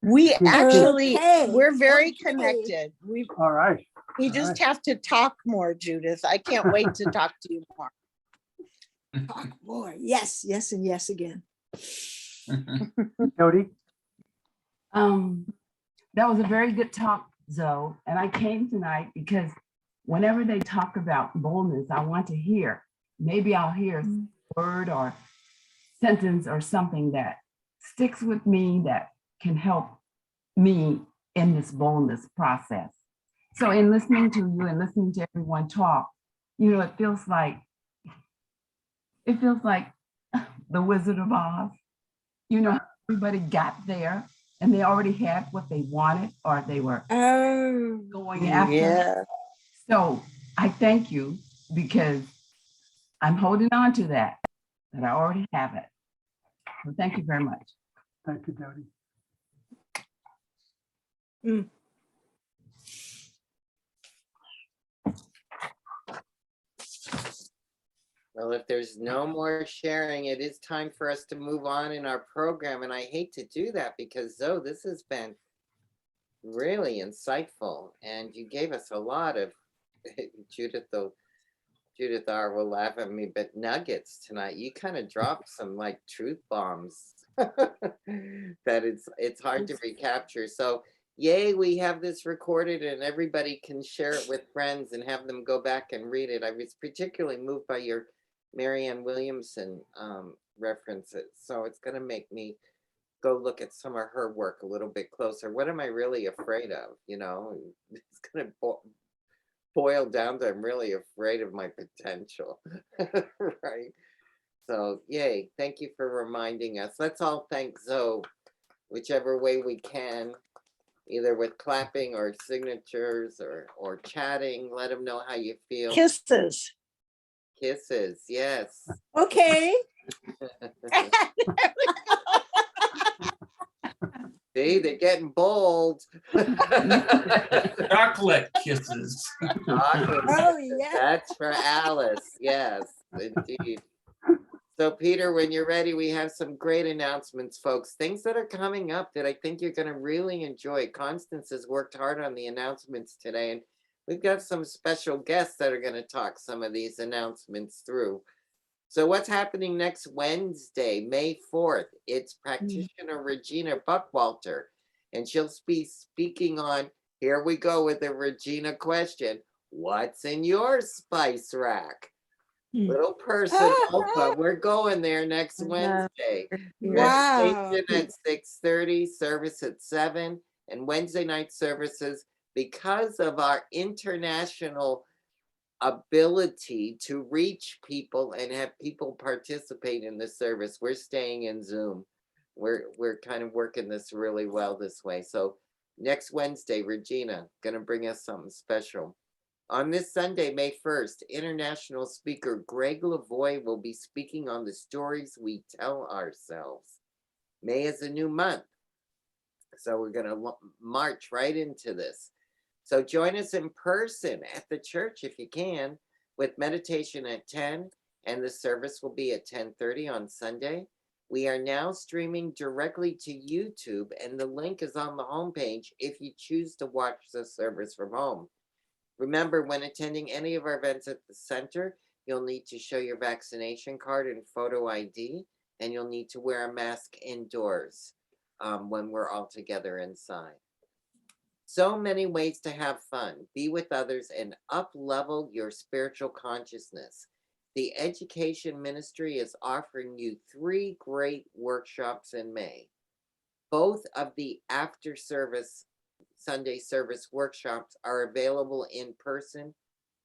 We actually, Okay. we're very connected. All right. We just have to talk more, Judith. I can't wait to talk to you more. Talk more. Yes, yes, and yes again. Jody? That was a very good talk, Zoe. And I came tonight because whenever they talk about boldness, I want to hear. Maybe I'll hear a word or sentence or something that sticks with me that can help me in this boldness process. So in listening to you and listening to everyone talk, it feels like the Wizard of Oz. Everybody got there and they already had what they wanted or they were Oh, going after. Yeah. So I thank you because I'm holding on to that I already have it. So thank you very much. Thank you, Jody. Well, if there's no more sharing, it is time for us to move on in our program. And I hate to do that because Zoe, this has been really insightful. And you gave us a lot of, Judith R will laugh at me, but nuggets tonight. You kind of dropped some like truth bombs that it's hard to recapture. So yay, we have this recorded and everybody can share it with friends and have them go back and read it. I was particularly moved by your Marianne Williamson references. So it's going to make me go look at some of her work a little bit closer. What am I really afraid of? You know, it's going to boil down to I'm really afraid of my potential. Right. So yay. Thank you for reminding us. Let's all thank Zoe, whichever way we can, either with clapping or signatures or chatting. Let them know how you feel. Kisses. Kisses, yes. okay. See, they're getting bold. Chocolate kisses. Chocolate. Oh, yeah. That's for Alice. Yes, indeed. So Peter, when you're ready, we have some great announcements, folks. Things that are coming up that I think you're going to really enjoy. Constance has worked hard on the announcements today, and we've got some special guests that are going to talk some of these announcements through. So what's happening next Wednesday, May 4th? It's Practitioner Regina Buckwalter, and she'll be speaking on, here we go with the Regina question, what's in your spice rack? Little person, Opa, we're going there next Wednesday. Wow. Registration at 6:30, service at 7, and Wednesday night services, because of our international ability to reach people and have people participate in the service, we're staying in Zoom. We're kind of working this really well this way. So next Wednesday, Regina gonna bring us something special. On this Sunday, May 1st, international speaker Greg Lavoie will be speaking on the stories we tell ourselves. May is a new month, so we're going to march right into this. So join us in person at the church if you can, with meditation at 10, and the service will be at 10:30 on Sunday. We are now streaming directly to YouTube, and the link is on the homepage if you choose to watch the service from home. Remember, when attending any of our events at the center, you'll need to show your vaccination card and photo ID, and you'll need to wear a mask indoors when we're all together inside. So many ways to have fun, be with others, and up-level your spiritual consciousness. The Education Ministry is offering you 3 great workshops in May. Both of the after-service Sunday service workshops are available in person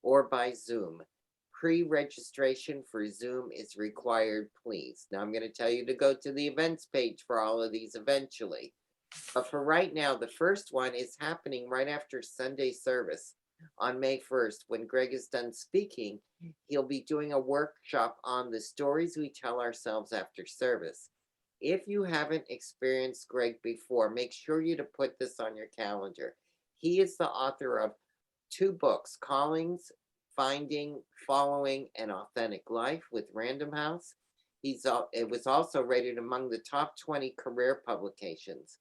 or by Zoom. Pre-registration for Zoom is required, please. Now I'm going to tell you to go to the events page for all of these eventually. But for right now, the first one is happening right after Sunday service on May 1st. When Greg is done speaking, he'll be doing a workshop on the stories we tell ourselves after service. If you haven't experienced Greg before, make sure you to put this on your calendar. He is the author of 2 books, Callings, Finding, Following an Authentic Life with Random House. It was also rated among the top 20 career publications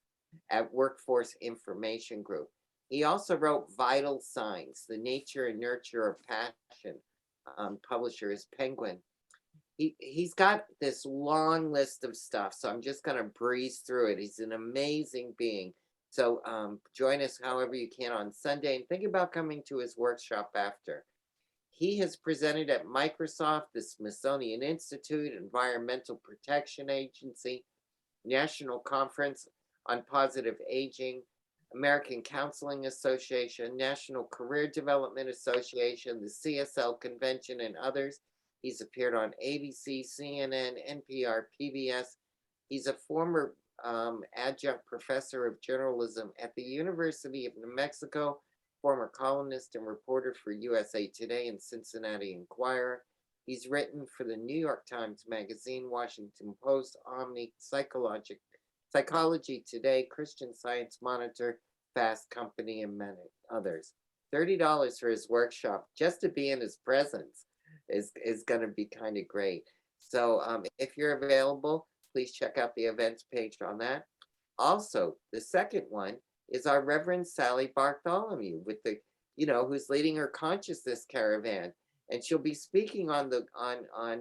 at Workforce Information Group. He also wrote Vital Signs, The Nature and Nurture of Passion. Publisher is Penguin. He's got this long list of stuff, so I'm just going to breeze through it. He's an amazing being. So join us however you can on Sunday, and think about coming to his workshop after. He has presented at Microsoft, the Smithsonian Institute, Environmental Protection Agency, National Conference on Positive Aging, American Counseling Association, National Career Development Association, the CSL Convention, and others. He's appeared on ABC, CNN, NPR, PBS. He's a former adjunct professor of journalism at the University of New Mexico, former columnist and reporter for USA Today and Cincinnati Enquirer. He's written for the New York Times Magazine, Washington Post, Omni, Psychology Today, Christian Science Monitor, Fast Company, and many others. $30 for his workshop just to be in his presence is going to be kind of great. So if you're available, please check out the events page on that. Also, the second one is our Reverend Sally Bartholomew with the, who's leading her consciousness caravan. And she'll be speaking on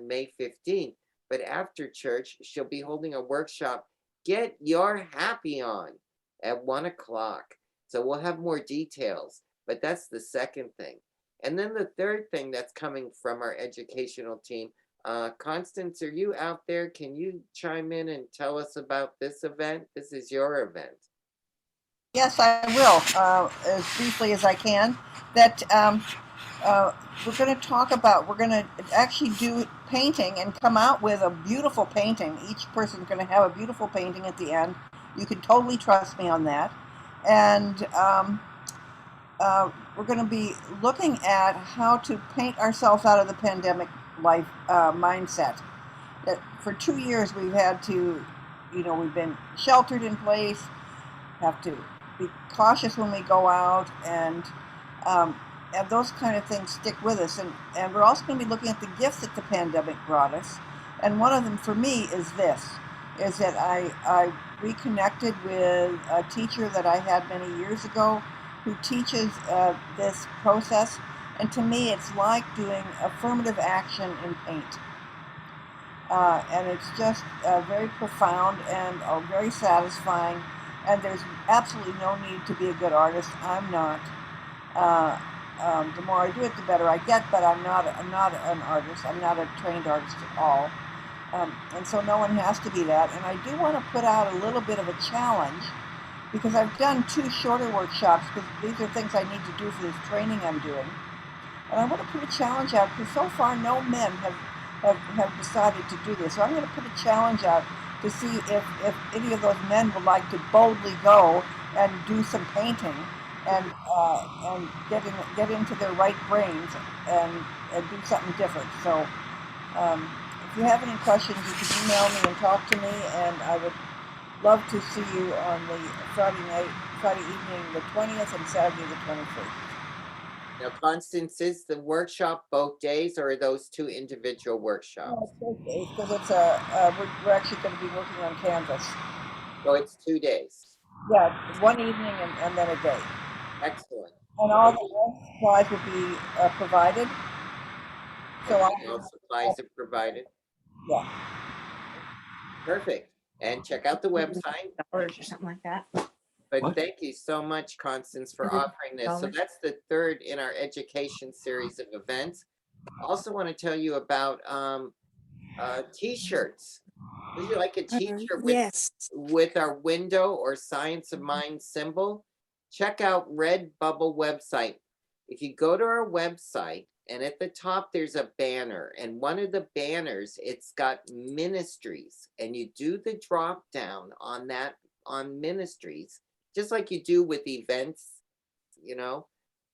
May 15th. But after church, she'll be holding a workshop, Get Your Happy On, at 1 o'clock. So we'll have more details, but that's the second thing. And then the third thing that's coming from our educational team, Constance, are you out there? Can you chime in and tell us about this event? This is your event. Yes, I will, as briefly as I can. That we're going to talk about, we're going to actually do painting and come out with a beautiful painting. Each person's going to have a beautiful painting at the end. You can totally trust me on that. And we're going to be looking at how to paint ourselves out of the pandemic life mindset. That for 2 years we've had to, we've been sheltered in place, have to be cautious when we go out, and those kind of things stick with us. And we're also going to be looking at the gifts that the pandemic brought us. And one of them for me is this, is that I reconnected with a teacher that I had many years ago who teaches this process. And to me, it's like doing affirmative action in paint. And it's just very profound and very satisfying. And there's absolutely no need to be a good artist. I'm not. The more I do it, the better I get. But I'm not an artist. I'm not a trained artist at all. And so no one has to be that. And I do want to put out a little bit of a challenge, because I've done 2 shorter workshops, because these are things I need to do for this training I'm doing. And I want to put a challenge out, because so far no men have decided to do this. So I'm going to put a challenge out to see if any of those men would like to boldly go and do some painting and get into their right brains and do something different. So if you have any questions, you can email me and talk to me, and I would love to see you on the Friday evening, the 20th, and Saturday, the 21st. Now, Constance, is the workshop both days, or are those 2 individual workshops? No, it's okay, because it's we're actually going to be working on canvas. So it's 2 days. Yeah, one evening and then a day. Excellent. And all the supplies will be provided. So okay, all supplies are provided. Yeah. Perfect. And check out the website. Or something like that. But What? thank you so much, Constance, for offering this. So that's the third in our education series of events. Also want to tell you about t-shirts. Would you like a t-shirt with our window or Science of Mind symbol? Check out Redbubble website. If you go to our website, and at the top there's a banner, and one of the banners, it's got ministries, and you do the drop down on that, on ministries, just like you do with events.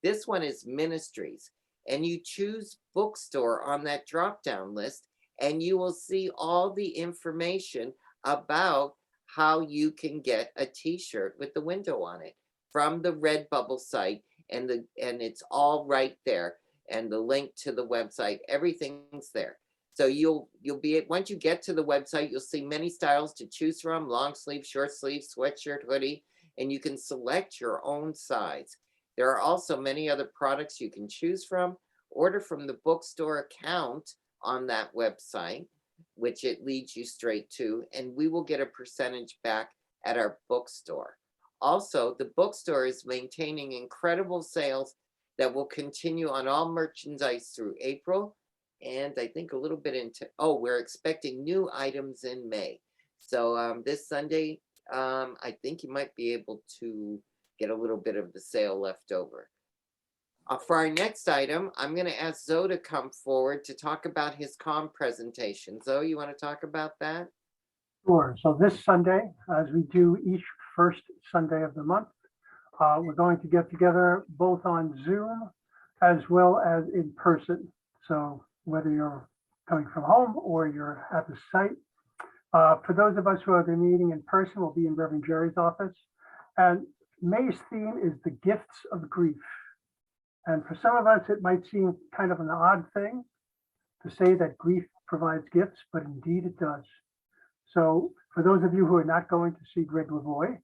This one is ministries, and you choose bookstore on that drop down list, and you will see all the information about how you can get a t-shirt with the window on it from the Redbubble site, and it's all right there, and the link to the website, everything's there. So you'll be, once you get to the website, you'll see many styles to choose from: long sleeve, short sleeve, sweatshirt, hoodie, and you can select your own size. There are also many other products you can choose from. Order from the bookstore account on that website, which it leads you straight to, and we will get a percentage back at our bookstore. Also, the bookstore is maintaining incredible sales that will continue on all merchandise through April, and I think a little bit into, we're expecting new items in May. So this Sunday, I think you might be able to get a little bit of the sale left over. For our next item, I'm going to ask Zoe to come forward to talk about his COM presentation. Zoe, you want to talk about that? Sure. So this Sunday, as we do each first Sunday of the month, we're going to get together both on Zoom as well as in person. So whether you're coming from home or you're at the site, for those of us who are meeting in person, we'll be in Reverend Jerry's office. And May's theme is the gifts of grief. And for some of us, it might seem kind of an odd thing to say that grief provides gifts, but indeed it does. So for those of you who are not going to see Greg Lavoie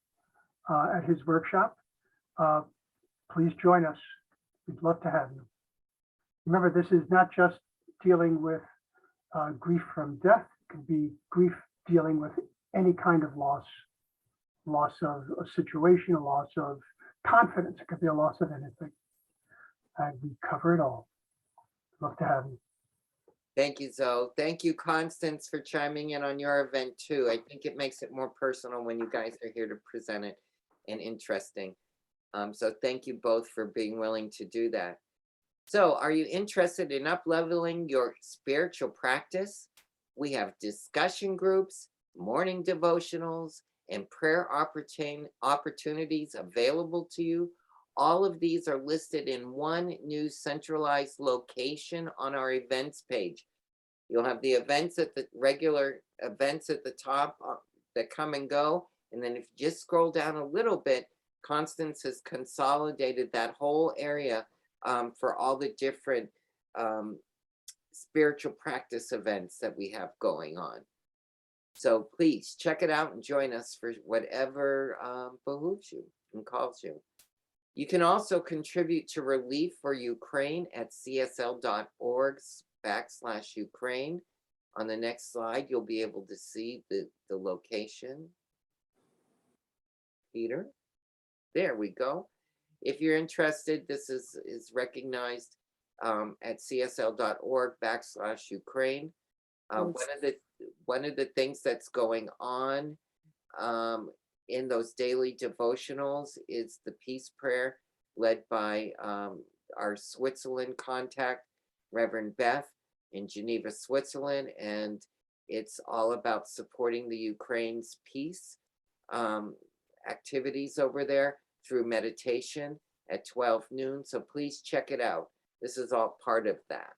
at his workshop, please join us. We'd love to have you. Remember, this is not just dealing with grief from death. It could be grief dealing with any kind of loss of a situation, a loss of confidence. It could be a loss of anything. And we cover it all. Love to have you. Thank you, Zoe. Thank you, Constance, for chiming in on your event too. I think it makes it more personal when you guys are here to present it and interesting. So thank you both for being willing to do that. So are you interested in up-leveling your spiritual practice? We have discussion groups, morning devotionals, and prayer opportunities available to you. All of these are listed in one new centralized location on our events page. You'll have the events at the regular events at the top that come and go. And then if you just scroll down a little bit, Constance has consolidated that whole area for all the different spiritual practice events that we have going on. So please check it out and join us for whatever behooves you and calls you. You can also contribute to Relief for Ukraine at csl.org/Ukraine. On the next slide, you'll be able to see the location. Peter, there we go. If you're interested, this is recognized at csl.org/Ukraine. One of the things that's going on in those daily devotionals is the peace prayer led by our Switzerland contact, Reverend Beth in Geneva, Switzerland. And it's all about supporting the Ukraine's peace activities over there through meditation at 12 noon. So please check it out. This is all part of that.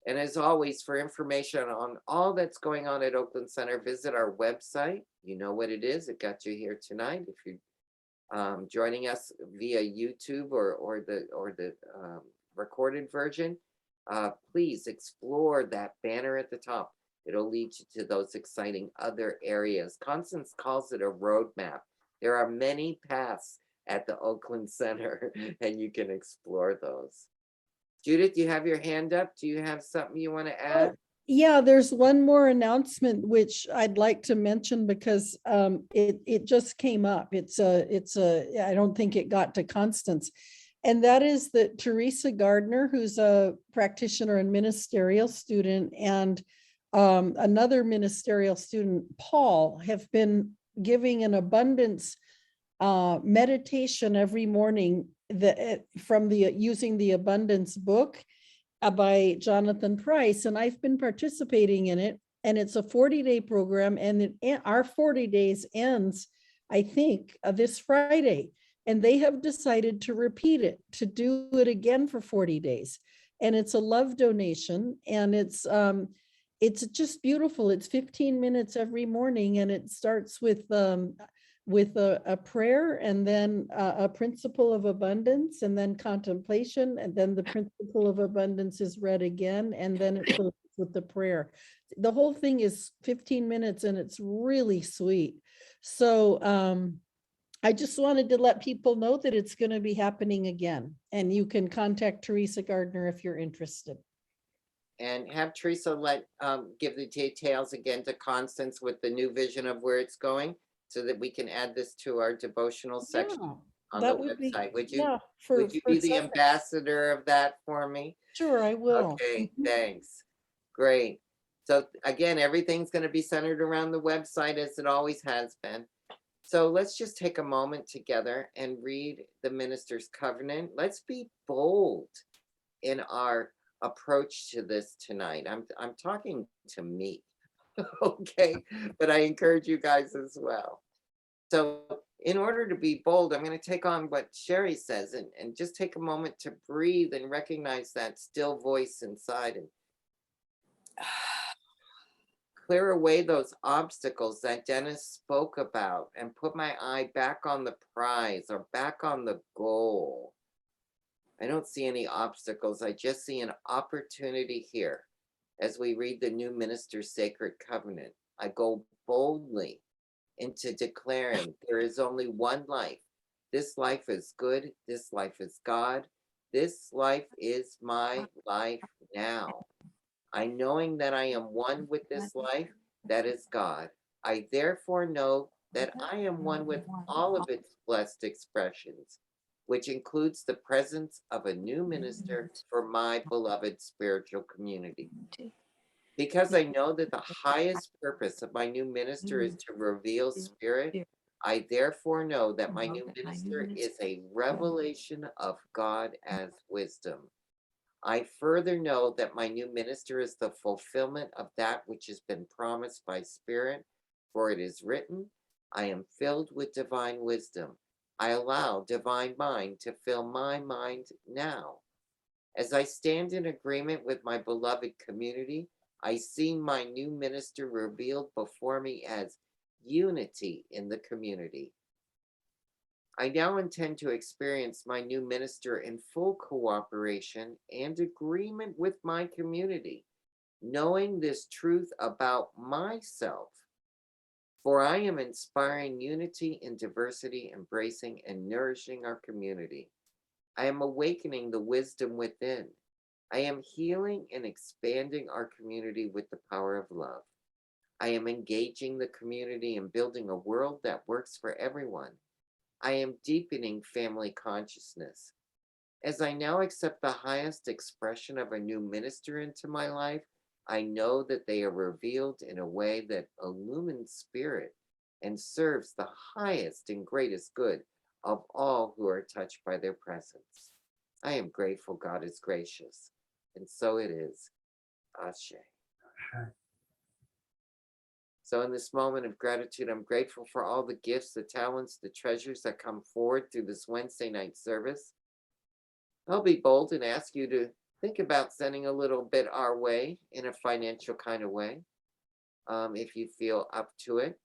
And as always, for information on all that's going on at Oakland Center, visit our website. You know what it is. It got you here tonight. If you're joining us via YouTube or the recorded version, please explore that banner at the top. It'll lead you to those exciting other areas. Constance calls it a roadmap. There are many paths at the Oakland Center, and you can explore those. Judith, you have your hand up. Do you have something you want to add? Yeah, there's one more announcement which I'd like to mention because it just came up. I don't think it got to Constance. And that is that Teresa Gardner, who's a practitioner and ministerial student, and another ministerial student, Paul, have been giving an abundance meditation every morning using the Abundance book by Jonathan Price, and I've been participating in it, and it's a 40-day program, and our 40 days ends, I think, this Friday, and they have decided to repeat it, to do it again for 40 days, and it's a love donation, and it's just beautiful. It's 15 minutes every morning, and it starts with a prayer, and then a principle of abundance, and then contemplation, and then the principle of abundance is read again, and then it closes with the prayer. The whole thing is 15 minutes, and it's really sweet. So I just wanted to let people know that it's going to be happening again, and you can contact Teresa Gardner if you're interested. And have Teresa give the details again to Constance with the new vision of where it's going, so that we can add this to our devotional section on the website. Would you be the ambassador of that for me? Sure, I will. Okay, thanks. Great. So again, everything's going to be centered around the website as it always has been. So let's just take a moment together and read the Minister's Covenant. Let's be bold in our approach to this tonight. I'm talking to me. Okay, but I encourage you guys as well. So in order to be bold, I'm going to take on what Sherry says and just take a moment to breathe and recognize that still voice inside and clear away those obstacles that Dennis spoke about and put my eye back on the prize or back on the goal. I don't see any obstacles. I just see an opportunity here. As we read the New Minister's Sacred Covenant, I go boldly into declaring there is only one life. This life is good. This life is God. This life is my life now. I knowing that I am one with this life, that is God. I therefore know that I am one with all of its blessed expressions, which includes the presence of a new minister for my beloved spiritual community. Because I know that the highest purpose of my new minister is to reveal spirit, I therefore know that my new minister is a revelation of God as wisdom. I further know that my new minister is the fulfillment of that which has been promised by Spirit, for it is written, I am filled with divine wisdom. I allow divine mind to fill my mind now. As I stand in agreement with my beloved community, I see my new minister revealed before me as unity in the community. I now intend to experience my new minister in full cooperation and agreement with my community, knowing this truth about myself. For I am inspiring unity and diversity, embracing and nourishing our community. I am awakening the wisdom within. I am healing and expanding our community with the power of love. I am engaging the community and building a world that works for everyone. I am deepening family consciousness. As I now accept the highest expression of a new minister into my life, I know that they are revealed in a way that illumines spirit and serves the highest and greatest good of all who are touched by their presence. I am grateful God is gracious, and so it is. Ashe. So in this moment of gratitude, I'm grateful for all the gifts, the talents, the treasures that come forward through this Wednesday night service. I'll be bold and ask you to think about sending a little bit our way in a financial kind of way, if you feel up to it.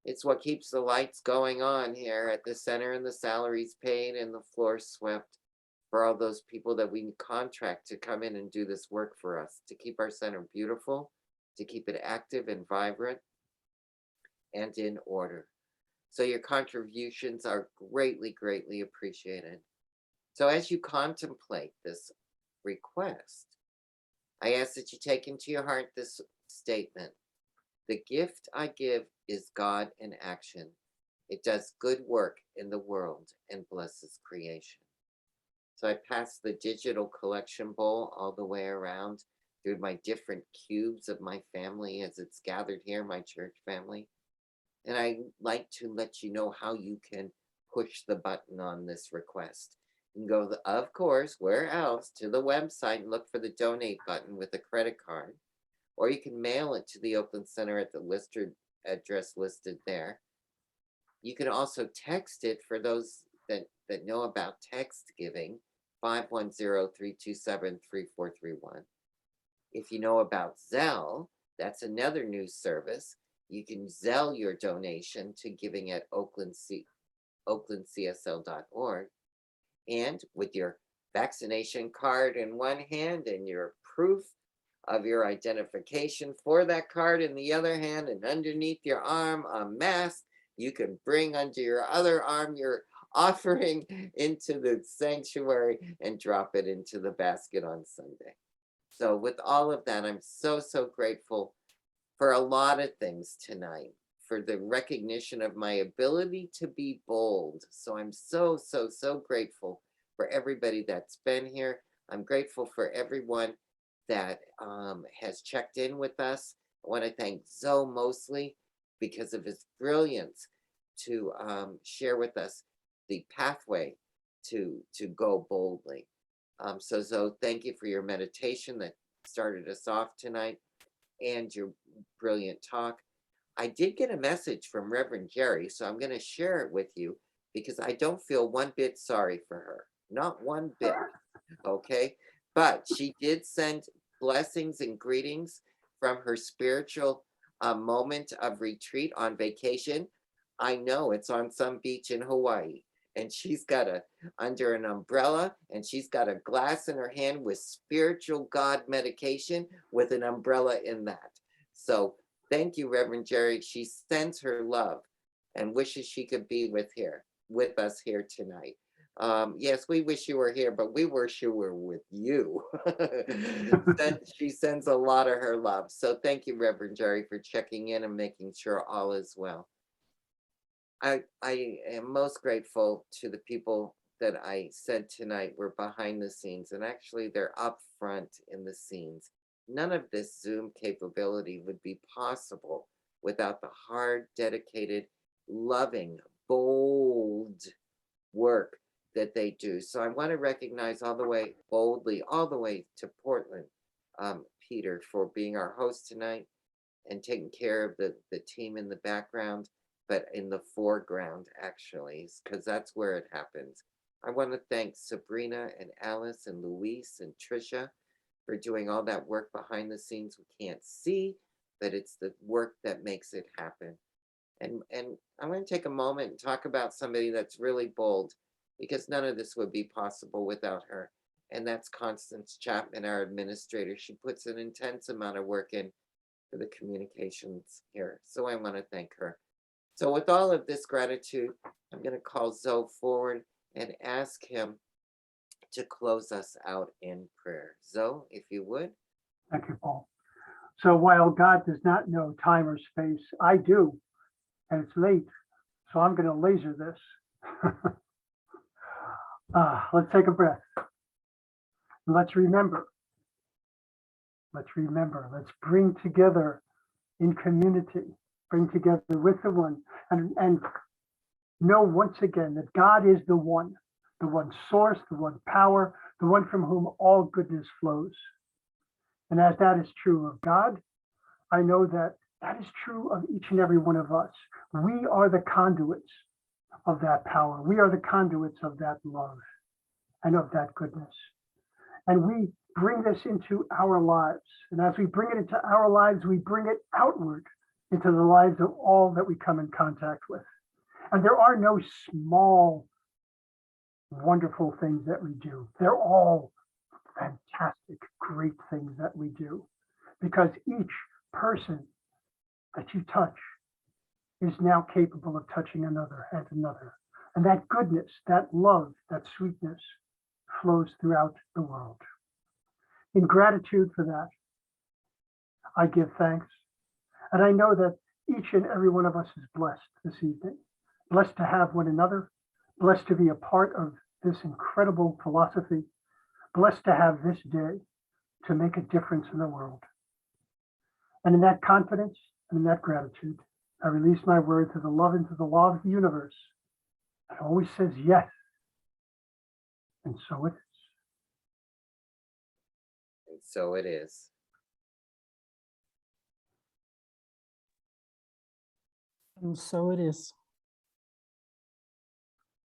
It's what keeps the lights going on here at the center and the salaries paid and the floor swept for all those people that we contract to come in and do this work for us, to keep our center beautiful, to keep it active and vibrant and in order. So your contributions are greatly, greatly appreciated. So as you contemplate this request, I ask that you take into your heart this statement. The gift I give is God in action. It does good work in the world and blesses creation. So I pass the digital collection bowl all the way around through my different cubes of my family as it's gathered here, my church family. And I like to let you know how you can push the button on this request. You can go, of course, where else, to the website and look for the donate button with a credit card. Or you can mail it to the Oakland Center at the listed address listed there. You can also text it for those that know about text giving, 510-327-3431. If you know about Zelle, that's another new service. You can Zelle your donation to giving at oaklandcsl.org. And with your vaccination card in one hand and your proof of your identification for that card in the other hand, and underneath your arm a mask, you can bring under your other arm your offering into the sanctuary and drop it into the basket on Sunday. So with all of that, I'm so, so grateful for a lot of things tonight, for the recognition of my ability to be bold. So I'm so, so, so grateful for everybody that's been here. I'm grateful for everyone that has checked in with us. I want to thank Zoe mostly because of his brilliance to share with us the pathway to go boldly. So Zoe, thank you for your meditation that started us off tonight. and your brilliant talk. I did get a message from Reverend Jerry, so I'm going to share it with you because I don't feel one bit sorry for her. Not one bit. Okay. But she did send blessings and greetings from her spiritual moment of retreat on vacation. I know it's on some beach in Hawaii. And she's got under an umbrella, and she's got a glass in her hand with spiritual God medication with an umbrella in that. So thank you, Reverend Jerry. She sends her love and wishes she could be with us here tonight. Yes, we wish you were here, but we wish you were with you. She sends a lot of her love. So thank you, Reverend Jerry, for checking in and making sure all is well. I am most grateful to the people that I said tonight were behind the scenes, and actually they're up front in the scenes. None of this Zoom capability would be possible without the hard, dedicated, loving, bold work that they do. So I want to recognize all the way boldly, all the way to Portland, Peter, for being our host tonight and taking care of the team in the background, but in the foreground, actually, because that's where it happens. I want to thank Sabrina and Alice and Luis and Trisha for doing all that work behind the scenes we can't see, but it's the work that makes it happen. And I'm going to take a moment and talk about somebody that's really bold, because none of this would be possible without her. And that's Constance Chapman, our administrator. She puts an intense amount of work in for the communications here. So I want to thank her. So with all of this gratitude, I'm going to call Zoe forward and ask him to close us out in prayer. Zoe, if you would. Thank you, Paul. So while God does not know time or space, I do, and it's late, so I'm going to laser this. Let's take a breath. Let's remember. Let's bring together in community, bring together with the one, and know once again that God is the one source, the one power, the one from whom all goodness flows. And as that is true of God, I know that that is true of each and every one of us. We are the conduits of that power. We are the conduits of that love and of that goodness. And we bring this into our lives. And as we bring it into our lives, we bring it outward into the lives of all that we come in contact with. And there are no small, wonderful things that we do. They're all fantastic, great things that we do, because each person that you touch is now capable of touching another and another. And that goodness, that love, that sweetness flows throughout the world. In gratitude for that, I give thanks. And I know that each and every one of us is blessed this evening, blessed to have one another, blessed to be a part of this incredible philosophy, blessed to have this day to make a difference in the world. And in that confidence and in that gratitude, I release my word to the love and to the law of the universe. It always says yes. And so it is. And so it is. And so it is.